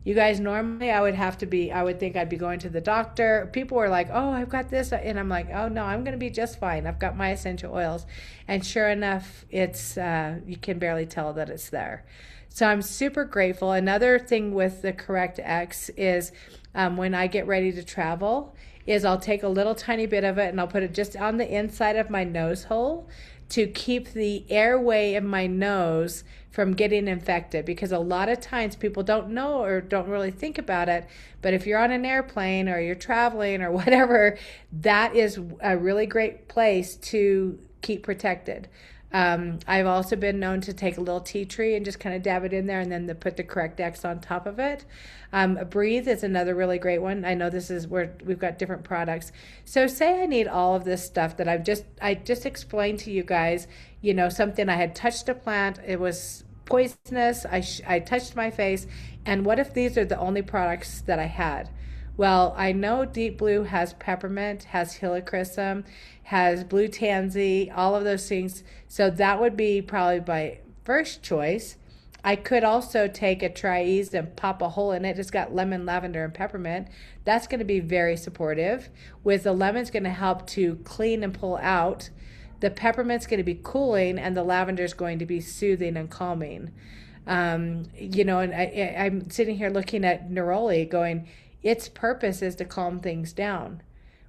You guys, normally I would think I'd be going to the doctor. People were like, oh, I've got this. And I'm like, oh, no, I'm going to be just fine. I've got my essential oils. And sure enough, it's you can barely tell that it's there. So I'm super grateful. Another thing with the CorrectX is when I get ready to travel is I'll take a little tiny bit of it and I'll put it just on the inside of my nose hole to keep the airway in my nose from getting infected, because a lot of times people don't know or don't really think about it, but if you're on an airplane or you're traveling or whatever, that is a really great place to keep protected. I've also been known to take a little tea tree and just kind of dab it in there, and then put the CorrectX on top of it. Breathe is another really great one. I know this is where we've got different products. So say I need all of this stuff that I just explained to you guys, something I had touched a plant, it was poisonous, I touched my face, and what if these are the only products that I had? Well, I know Deep Blue has peppermint, has helichrysum, has blue tansy, all of those things. So that would be probably my first choice. I could also take a Tri-Ease and pop a hole in it. It's got lemon, lavender, and peppermint. That's going to be very supportive. With the lemon's going to help to clean and pull out. The peppermint's going to be cooling, and the lavender's going to be soothing and calming. And I'm sitting here looking at neroli going, its purpose is to calm things down.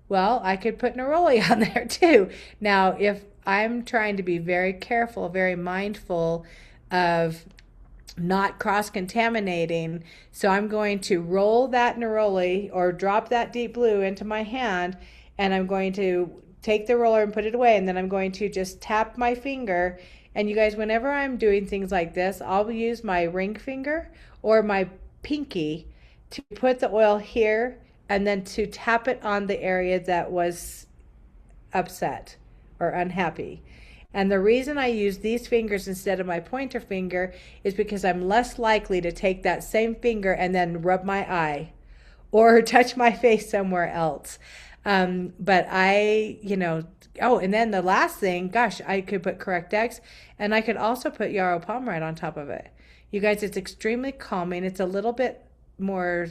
Well, I could put neroli on there too. Now, if I'm trying to be very careful, very mindful of not cross-contaminating, so I'm going to roll that neroli or drop that Deep Blue into my hand, and I'm going to take the roller and put it away, and then I'm going to just tap my finger. And you guys, whenever I'm doing things like this, I'll use my ring finger or my pinky to put the oil here and then to tap it on the area that was upset or unhappy. And the reason I use these fingers instead of my pointer finger is because I'm less likely to take that same finger and then rub my eye or touch my face somewhere else. But and then the last thing, gosh, I could put CorrectX, and I could also put yarrow palmite on top of it. You guys, it's extremely calming. It's a little bit more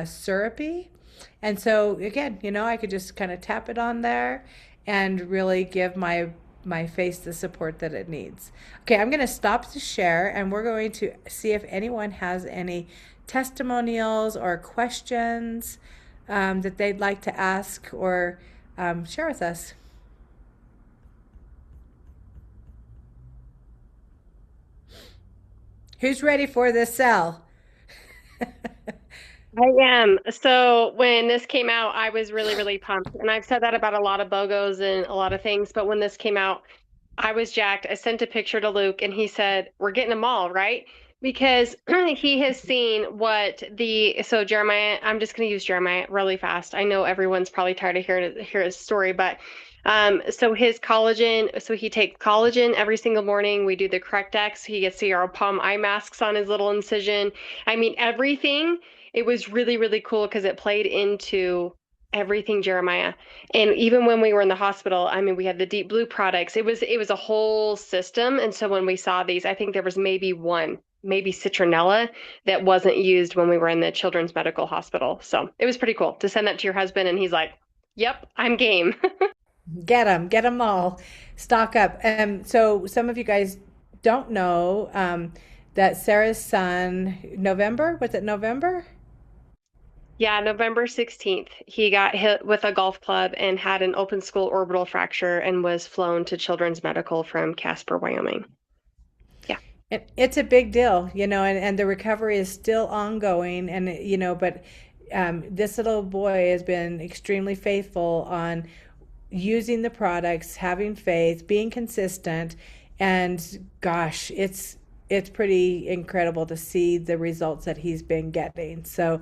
syrupy. And so again, I could just kind of tap it on there and really give my my face the support that it needs. Okay, I'm going to stop the share and we're going to see if anyone has any testimonials or questions that they'd like to ask or share with us. Who's ready for this sell? I am. So when this came out, I was really, really pumped. And I've said that about a lot of BOGOs and a lot of things, but when this came out, I was jacked. I sent a picture to Luke and he said, "We're getting them all, right?" Because he has seen so Jeremiah, I'm just going to use Jeremiah really fast. I know everyone's probably tired of hear his story, but so his collagen, so he takes collagen every single morning. We do the correct X. He gets the palm eye masks on his little incision. I mean, everything. It was really, really cool because it played into everything Jeremiah. And even when we were in the hospital, I mean, we had the Deep Blue products. It was a whole system. And so when we saw these, I think there was maybe citronella that wasn't used when we were in the Children's Medical Hospital. So it was pretty cool to send that to your husband, and he's like, "Yep, I'm game." Get them all. Stock up. So some of you guys don't know that Sarah's son, November, was it November? Yeah, November 16th, he got hit with a golf club and had an open skull orbital fracture and was flown to Children's Medical from Casper, Wyoming. Yeah. It's a big deal, and the recovery is still ongoing. And, but this little boy has been extremely faithful on using the products, having faith, being consistent. And gosh, it's pretty incredible to see the results that he's been getting. So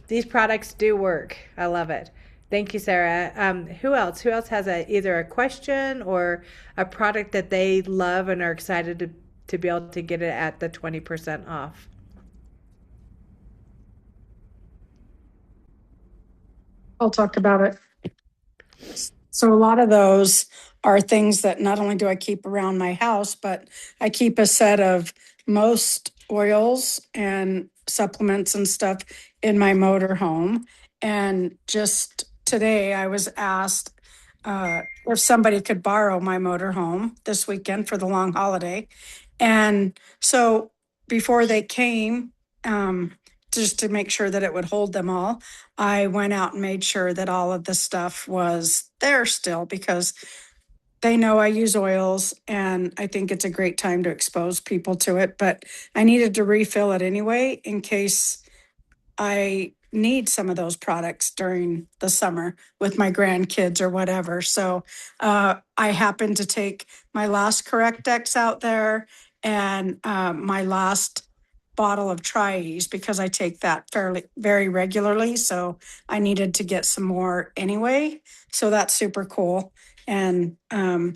these products do work. I love it. Thank you, Sarah. Who else? Who else has either a question or a product that they love and are excited to be able to get it at the 20% off? I'll talk about it. So a lot of those are things that not only do I keep around my house, but I keep a set of most oils and supplements and stuff in my motorhome. And just today, I was asked if somebody could borrow my motorhome this weekend for the long holiday. And so before they came, just to make sure that it would hold them all, I went out and made sure that all of the stuff was there still because they know I use oils and I think it's a great time to expose people to it. But I needed to refill it anyway in case I need some of those products during the summer with my grandkids or whatever. So I happened to take my last Correct-X out there and my last bottle of Tri-Ease because I take that very regularly. So I needed to get some more anyway. So that's super cool. And the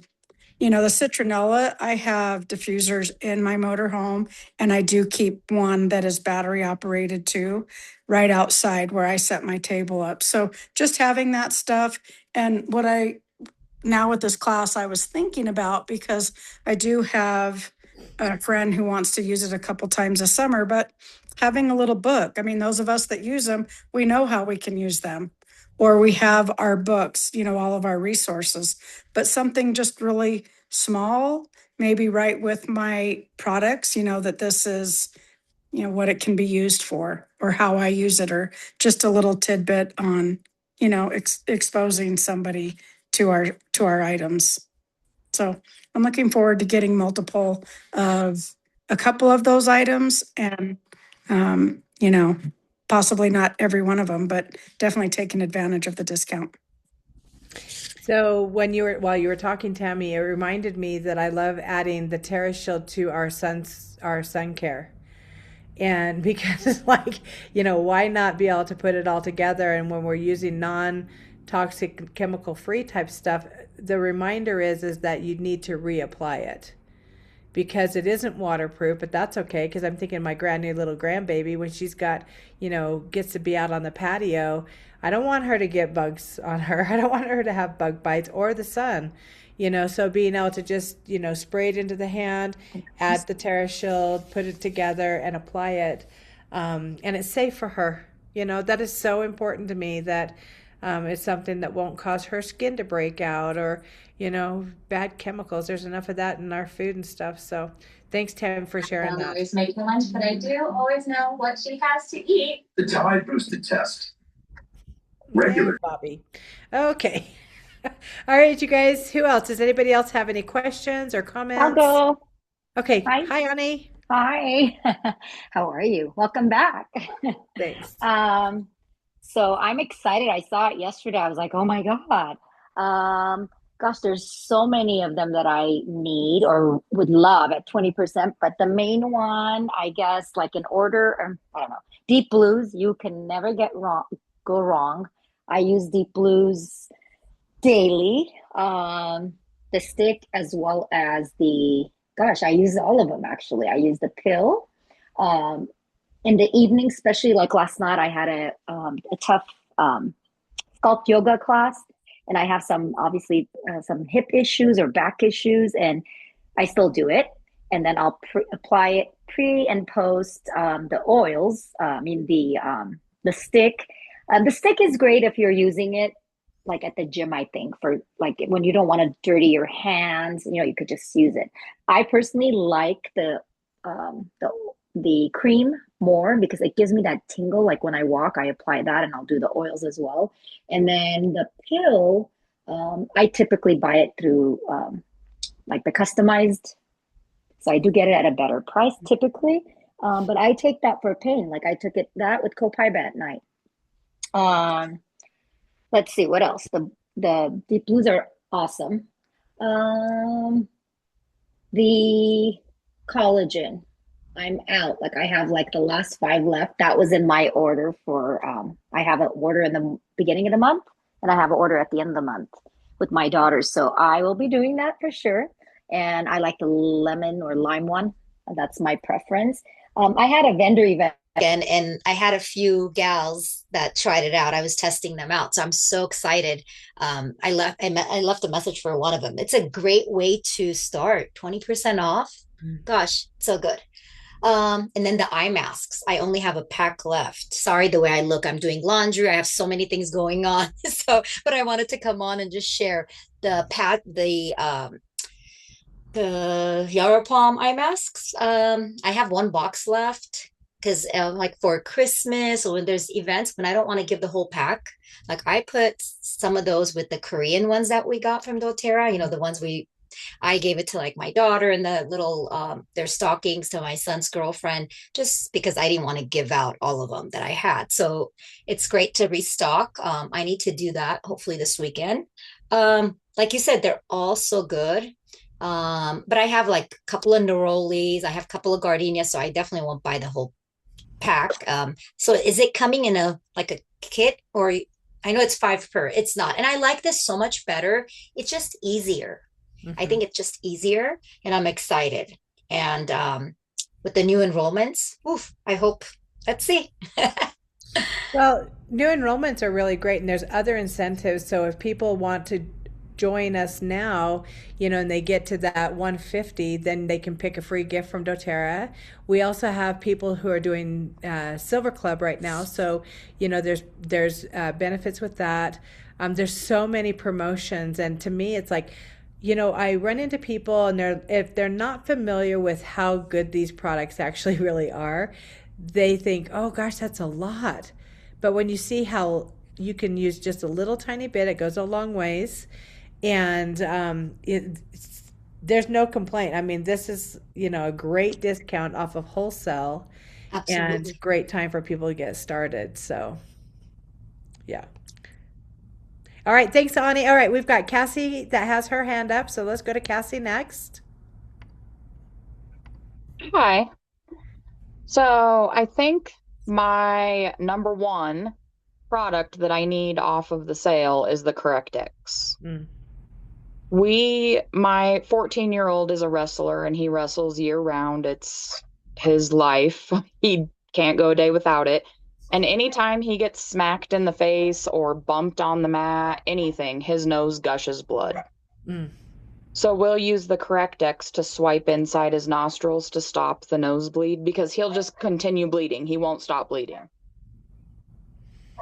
citronella, I have diffusers in my motorhome, and I do keep one that is battery operated too, right outside where I set my table up. So just having that stuff, and now with this class, I was thinking about, because I do have a friend who wants to use it a couple times a summer, but having a little book, I mean, those of us that use them, we know how we can use them, or we have our books, all of our resources, but something just really small, maybe right with my products, that this is, what it can be used for or how I use it, or just a little tidbit on, exposing somebody to our items. So I'm looking forward to getting multiple of a couple of those items and, possibly not every one of them, but definitely taking advantage of the discount. So while you were talking, Tammy, it reminded me that I love adding the Terra Shield to our sun care. And because it's like, why not be able to put it all together? And when we're using non-toxic, chemical-free type stuff, the reminder is that you need to reapply it because it isn't waterproof, but that's okay because I'm thinking my brand new little grandbaby, when she's got, gets to be out on the patio, I don't want her to get bugs on her. I don't want her to have bug bites or the sun. So being able to just, spray it into the hand, add the Terra Shield, put it together and apply it. And it's safe for her. That is so important to me that It's something that won't cause her skin to break out or, bad chemicals. There's enough of that in our food and stuff. So thanks, Tim, for sharing that. Always making lunch, but I do always know what she has to eat. The Tide Boosted Test. Regular. Yay, Bobby. Okay. All right, you guys. Who else? Does anybody else have any questions or comments? I'll go. Okay. Hi. Hi, Annie. Hi. How are you? Welcome back. Thanks. So I'm excited. I saw it yesterday. I was like, oh my God. Gosh, there's so many of them that I need or would love at 20%. But the main one, I guess, like in order, I don't know, Deep Blues, you can never go wrong. I use Deep Blues daily. The stick as well as I use all of them actually. I use the pill. In the evening, especially like last night, I had a tough sculpt yoga class, and I have some hip issues or back issues, and I still do it. And then I'll apply it pre and post the oils. The stick. The stick is great if you're using it like at the gym, I think, for like when you don't want to dirty your hands, you could just use it. I personally like the cream more because it gives me that tingle. Like when I walk, I apply that and I'll do the oils as well. And then the pill, I typically buy it through like the customized. So I do get it at a better price typically. But I take that for pain. Like I took that with Copaiba at night. Let's see what else. The Deep Blues are awesome. The collagen, I'm out. Like I have like the last 5 left. That was in my order for I have an order in the beginning of the month and I have an order at the end of the month with my daughters. So I will be doing that for sure. And I like the lemon or lime one. That's my preference. I had a vendor event and I had a few gals that tried it out. I was testing them out. So I'm so excited. I left a message for one of them. It's a great way to start. 20% off. Gosh, so good. And then the eye masks. I only have a pack left. Sorry the way I look. I'm doing laundry. I have so many things going on. But I wanted to come on and just share the Yarrow Palm eye masks. I have 1 box left because like for Christmas or when there's events, when I don't want to give the whole pack, like I put some of those with the Korean ones that we got from doTERRA, the ones I gave it to like my daughter and the little their stockings to my son's girlfriend, just because I didn't want to give out all of them that I had. So it's great to restock. I need to do that hopefully this weekend. Like you said, they're all so good. But I have like a couple of Nerolis, I have a couple of gardenias, so I definitely won't buy the whole pack. So is it coming in a kit, or I know it's 5 per? It's not. And I like this so much better. It's just easier. I think it's just easier, and I'm excited. And with the new enrollments, I hope, let's see. Well, new enrollments are really great, and there's other incentives. So if people want to join us now, and they get to that 150, then they can pick a free gift from doTERRA. We also have people who are doing Silver Club right now. So, there's benefits with that. There's so many promotions. And to me, it's like, I run into people and if they're not familiar with how good these products actually really are, they think, oh gosh, that's a lot. But when you see how you can use just a little tiny bit, it goes a long ways. And there's no complaint. I mean, this is, a great discount off of wholesale. Absolutely. And great time for people to get started. So, yeah. All right. Thanks, Ani. All right. We've got Cassie that has her hand up. So let's go to Cassie next. Hi. So I think my number 1 product that I need off of the sale is the Correctix. My 14-year-old is a wrestler and he wrestles year round. It's his life. He can't go a day without it. And anytime he gets smacked in the face or bumped on the mat, anything, his nose gushes blood. So we'll use the Correctix to swipe inside his nostrils to stop the nosebleed, because he'll just continue bleeding. He won't stop bleeding.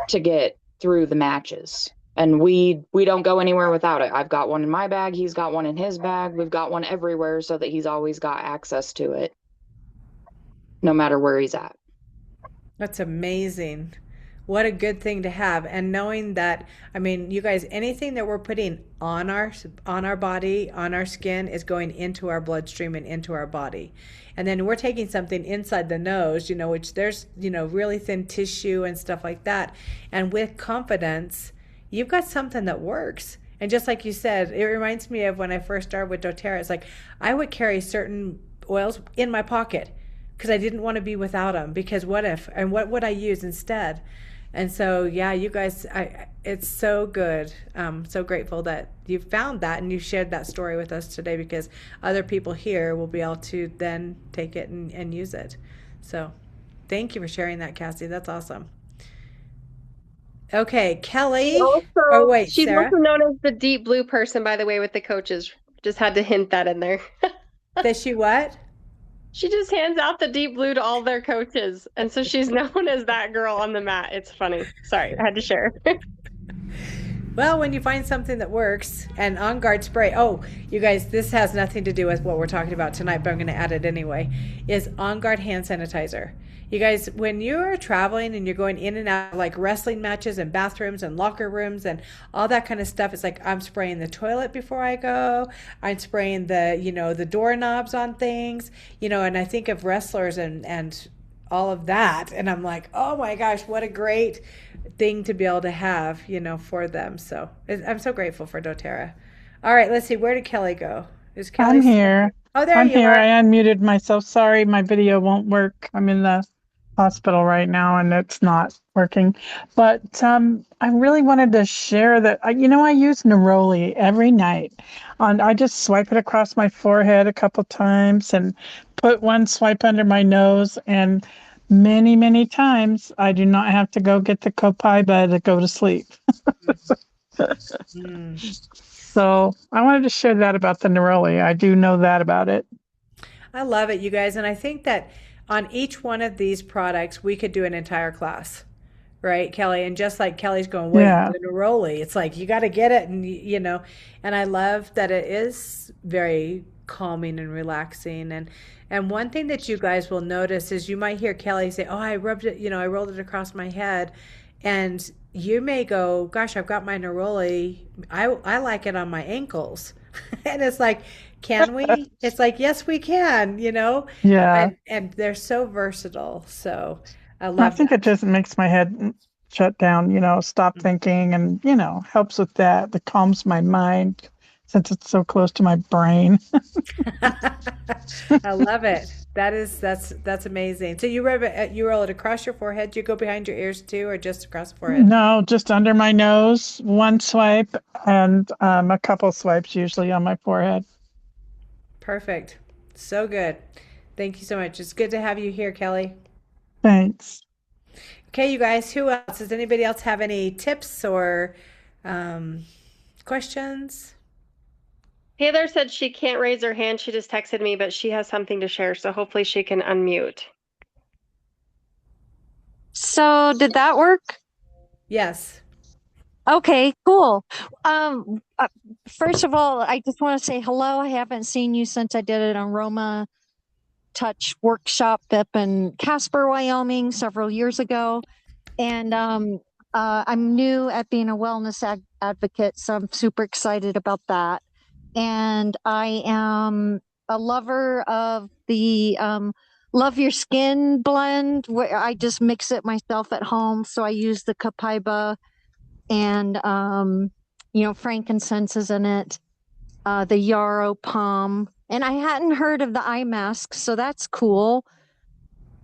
To get through the matches. And we don't go anywhere without it. I've got one in my bag, he's got one in his bag, we've got one everywhere so that he's always got access to it, no matter where he's at. That's amazing. What a good thing to have. And knowing that, I mean, you guys, anything that we're putting on our body, on our skin is going into our bloodstream and into our body. And then we're taking something inside the nose, which there's, really thin tissue and stuff like that. And with confidence, you've got something that works. And just like you said, it reminds me of when I first started with doTERRA. It's like I would carry certain oils in my pocket because I didn't want to be without them, because what if, and what would I use instead? And so, yeah, you guys, it's so good. I'm so grateful that you found that and you shared that story with us today, because other people here will be able to then take it and use it. So thank you for sharing that, Cassie. That's awesome. Okay, Kelly. She's Sarah. also known as the deep blue person, by the way, with the coaches. Just had to hint that in there. Does she what? She just hands out the deep blue to all their coaches. And so she's known as that girl on the mat. It's funny. Sorry, I had to share. Well, when you find something that works, and On Guard spray. Oh, you guys, this has nothing to do with what we're talking about tonight, but I'm going to add it anyway. Is On Guard hand sanitizer. You guys, when you're traveling and you're going in and out, like wrestling matches and bathrooms and locker rooms and all that kind of stuff, it's like I'm spraying the toilet before I go. I'm spraying the doorknobs on things, and I think of wrestlers and all of that, and I'm like, oh my gosh, what a great thing to be able to have, for them. So I'm so grateful for doTERRA. All right, let's see, where did Kelly go? Is Kelly I'm here. Oh, there I'm you here. are. I unmuted myself. Sorry, my video won't work. I'm in the hospital right now and it's not working. But I really wanted to share that, I use Neroli every night. I just swipe it across my forehead a couple times and put one swipe under my nose. And many, many times I do not have to go get the copaiba to go to sleep. So I wanted to share that about the Neroli. I do know that about it. I love it, you guys. And I think that on each one of these products, we could do an entire class, right, Kelly? And just like Kelly's going, wait, Yeah. the Neroli, it's like you got to get it. And, and I love that it is very calming and relaxing. And one thing that you guys will notice is you might hear Kelly say, oh, I rubbed it, I rolled it across my head. And you may go, gosh, I've got my Neroli. I like it on my ankles. And it's like, can we? It's like, yes, we can, Yeah. And they're so versatile. So I love I think it just makes my head shut down, stop thinking and, helps with that. It calms my mind since it's so close to my brain. I love it. That's amazing. So you roll it across your forehead. Do you go behind your ears too, or just across the forehead? No, just under my nose, one swipe, and a couple swipes usually on my forehead. Perfect. So good. Thank you so much. It's good to have you here, Kelly. Thanks. Okay, you guys, who else? Does anybody else have any tips or questions? Heather said she can't raise her hand. She just texted me, but she has something to share. So hopefully she can unmute. So did that work? Yes. Okay, cool. First of all, I just want to say hello. I haven't seen you since I did an aroma touch workshop up in Casper, Wyoming several years ago. And I'm new at being a wellness advocate, so I'm super excited about that. And I am a lover of the Love Your Skin blend, where I just mix it myself at home. So I use the copaiba and, frankincense is in it, the yarrow palm. And I hadn't heard of the eye mask, so that's cool.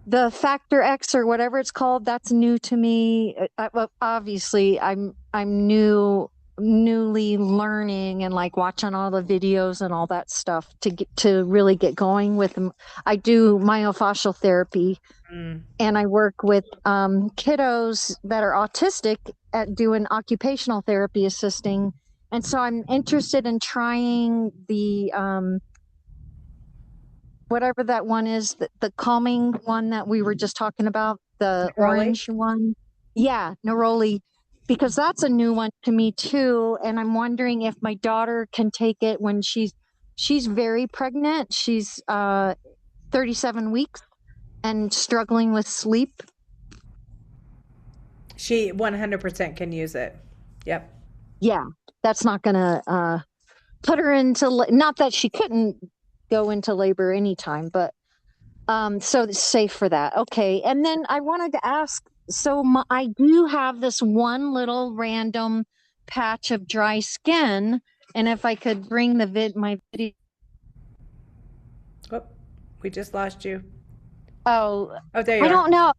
The Factor X or whatever it's called, that's new to me. Well, obviously, I'm newly learning and like watching all the videos and all that stuff to really get going with them. I do myofascial therapy and I work with kiddos that are autistic at doing occupational therapy assisting. And so I'm interested in trying the whatever that one is, the calming one that we were just talking about, the Neroli? orange one. Yeah, Neroli. because that's a new one to me too. And I'm wondering if my daughter can take it when she's very pregnant. She's 37 weeks and struggling with sleep. She 100% can use it. Yep. Yeah, that's not gonna put her into not that she couldn't go into labor anytime, but so it's safe for that. Okay. And then I wanted to ask, so I do have this one little random patch of dry skin, and if I could bring my video. Oh, we just lost you. Oh, there you I are. don't know.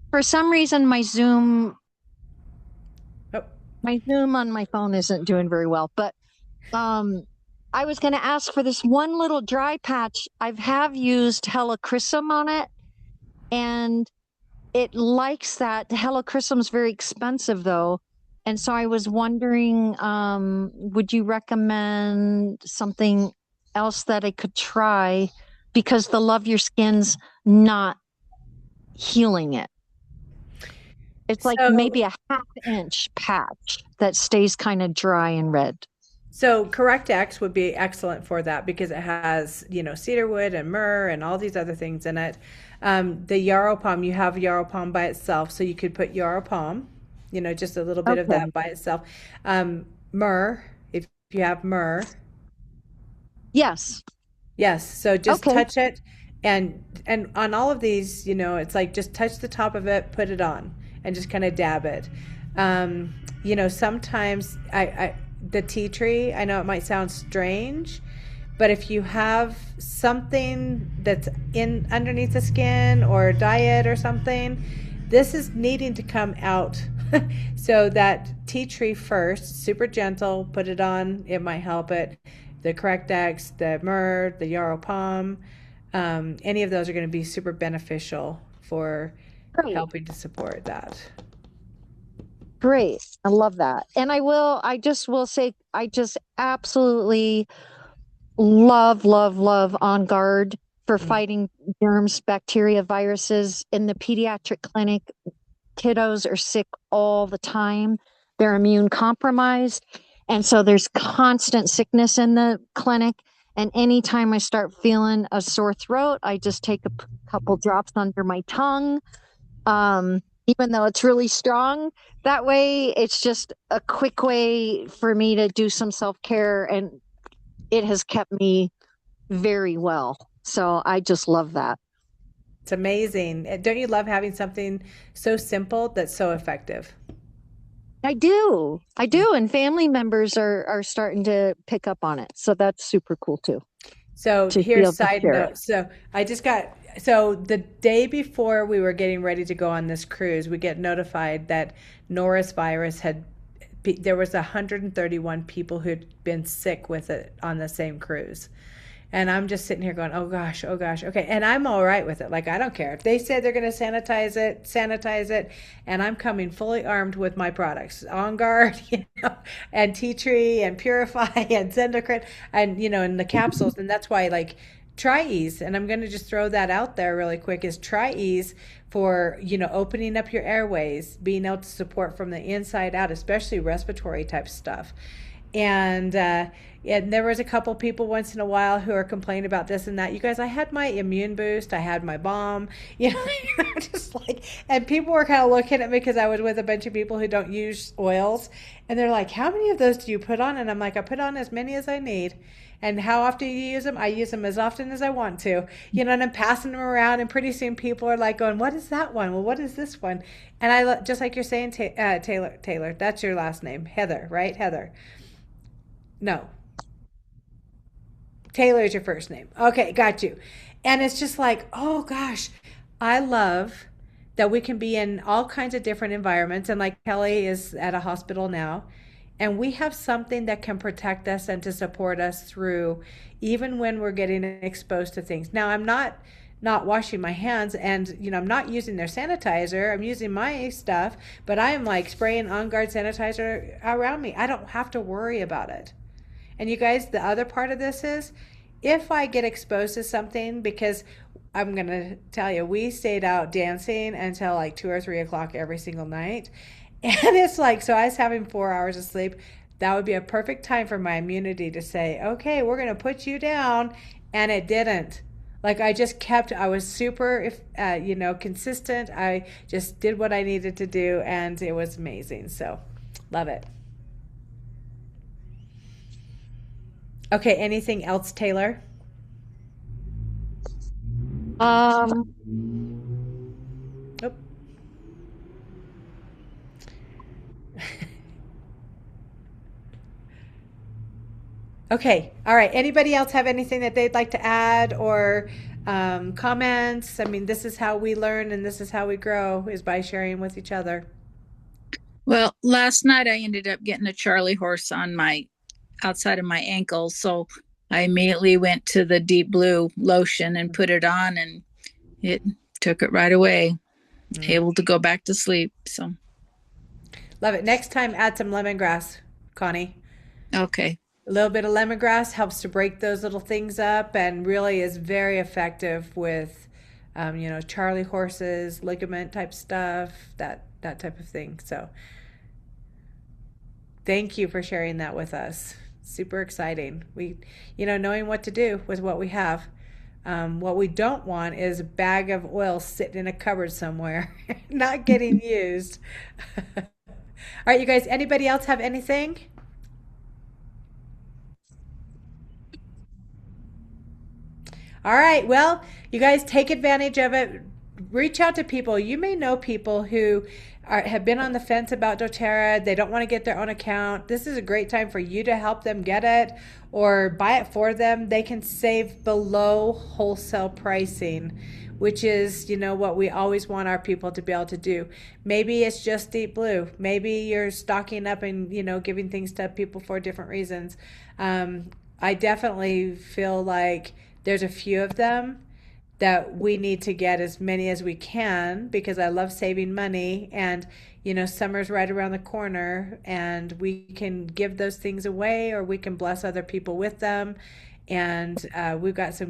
For some reason, my Zoom Oh. on my phone isn't doing very well, but I was going to ask for this one little dry patch. I've used helichrysum on it, and it likes that. Helichrysum's very expensive though. And so I was wondering, would you recommend something else that I could try? Because the Love Your Skin's not healing it. It's like maybe a half-inch patch that stays kind of dry and red. So Correct X would be excellent for that because it has, cedarwood and myrrh and all these other things in it. The yarrow palm, you have yarrow palm by itself, so you could put yarrow palm, just a little bit of that by itself. Myrrh, if you have myrrh. Yes. Yes. So just touch it, and on all of these, it's like just touch the top of it, put it on, and just kind of dab it. Sometimes the tea tree, I know it might sound strange, but if you have something that's underneath the skin or diet or something, this is needing to come out. So that tea tree first, super gentle, put it on, it might help it. The Correct X, the myrrh, the yarrow palm, any of those are going to be super beneficial for helping to support that. Great. I love that. And I just will say, I just absolutely love On Guard for fighting germs, bacteria, viruses. In the pediatric clinic, kiddos are sick all the time. They're immune compromised. And so there's constant sickness in the clinic. And anytime I start feeling a sore throat, I just take a couple drops under my tongue. Even though it's really strong, that way it's just a quick way for me to do some self-care, and it has kept me very well. So I just love that. It's amazing. Don't you love having something so simple that's so effective? I do. And family members are starting to pick up on it. So that's super cool too. So here's a side note. So the day before we were getting ready to go on this cruise, we get notified that norovirus virus there was 131 people who'd been sick with it on the same cruise. And I'm just sitting here going, oh gosh, okay. And I'm all right with it. Like, I don't care. If they say they're going to sanitize it. And I'm coming fully armed with my products. On Guard, and Tea Tree and Purify and Zendocrine and, and the capsules. And that's why, like, Tri-Ease, and I'm going to just throw that out there really quick, is Tri-Ease for, opening up your airways, being able to support from the inside out, especially respiratory type stuff. And there was a couple people once in a while who are complaining about this and that. You guys, I had my immune boost. I had my bomb, just like, and people were kind of looking at me because I was with a bunch of people who don't use oils. And they're like, how many of those do you put on? And I'm like, I put on as many as I need. And how often do you use them? I use them as often as I want to, and I'm passing them around, and pretty soon people are like going, what is that one? Well, what is this one? And I, just like you're saying, Taylor, that's your last name, Heather, right? Heather. No. Taylor is your first name. Okay, got you. And it's just like, oh gosh, I love that we can be in all kinds of different environments. And like Kelly is at a hospital now, and we have something that can protect us and to support us through even when we're getting exposed to things. Now, I'm not washing my hands, and I'm not using their sanitizer. I'm using my stuff, but I am like spraying On Guard sanitizer around me. I don't have to worry about it. And you guys, the other part of this is, if I get exposed to something, because I'm going to tell you, we stayed out dancing until like 2 or 3 o'clock every single night. And it's like, so I was having 4 hours of sleep. That would be a perfect time for my immunity to say, okay, we're going to put you down. And it didn't. Like I just kept, I was super, consistent. I just did what I needed to do, and it was amazing. So, love it. Okay, anything else, Taylor? Um, Oh. Okay, all right. Anybody else have anything that they'd like to add or comments? I mean, this is how we learn and this is how we grow, is by sharing with each other. Well, last night I ended up getting a Charlie horse on my outside of my ankle, so I immediately went to the deep blue lotion and put it on, and it took it right away. Able to go back to sleep. So Love it. Next time, add some lemongrass, Connie. okay. A little bit of lemongrass helps to break those little things up and really is very effective with, Charlie horses, ligament type stuff, that type of thing. So thank you for sharing that with us. Super exciting. Knowing what to do with what we have. What we don't want is a bag of oil sitting in a cupboard somewhere, not getting used. All right, you guys, anybody else have anything? All right. Well, you guys take advantage of it. Reach out to people. You may know people who have been on the fence about doTERRA. They don't want to get their own account. This is a great time for you to help them get it or buy it for them. They can save below wholesale pricing, which is, what we always want our people to be able to do. Maybe it's just Deep Blue. Maybe you're stocking up and, giving things to people for different reasons. I definitely feel like there's a few of them that we need to get as many as we can because I love saving money, and summer's right around the corner and we can give those things away or we can bless other people with them. And we got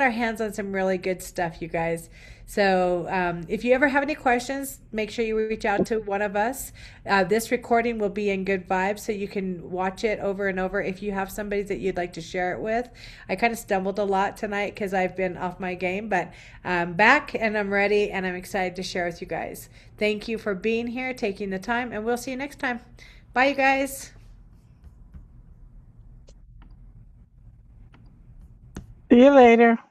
our hands on some really good stuff, you guys. So if you ever have any questions, make sure you reach out to one of us. This recording will be in good vibes, so you can watch it over and over if you have somebody that you'd like to share it with. I kind of stumbled a lot tonight because I've been off my game, but I'm back and I'm ready and I'm excited to share with you guys. Thank you for being here, taking the time, and we'll see you next time. Bye, you guys. See you later.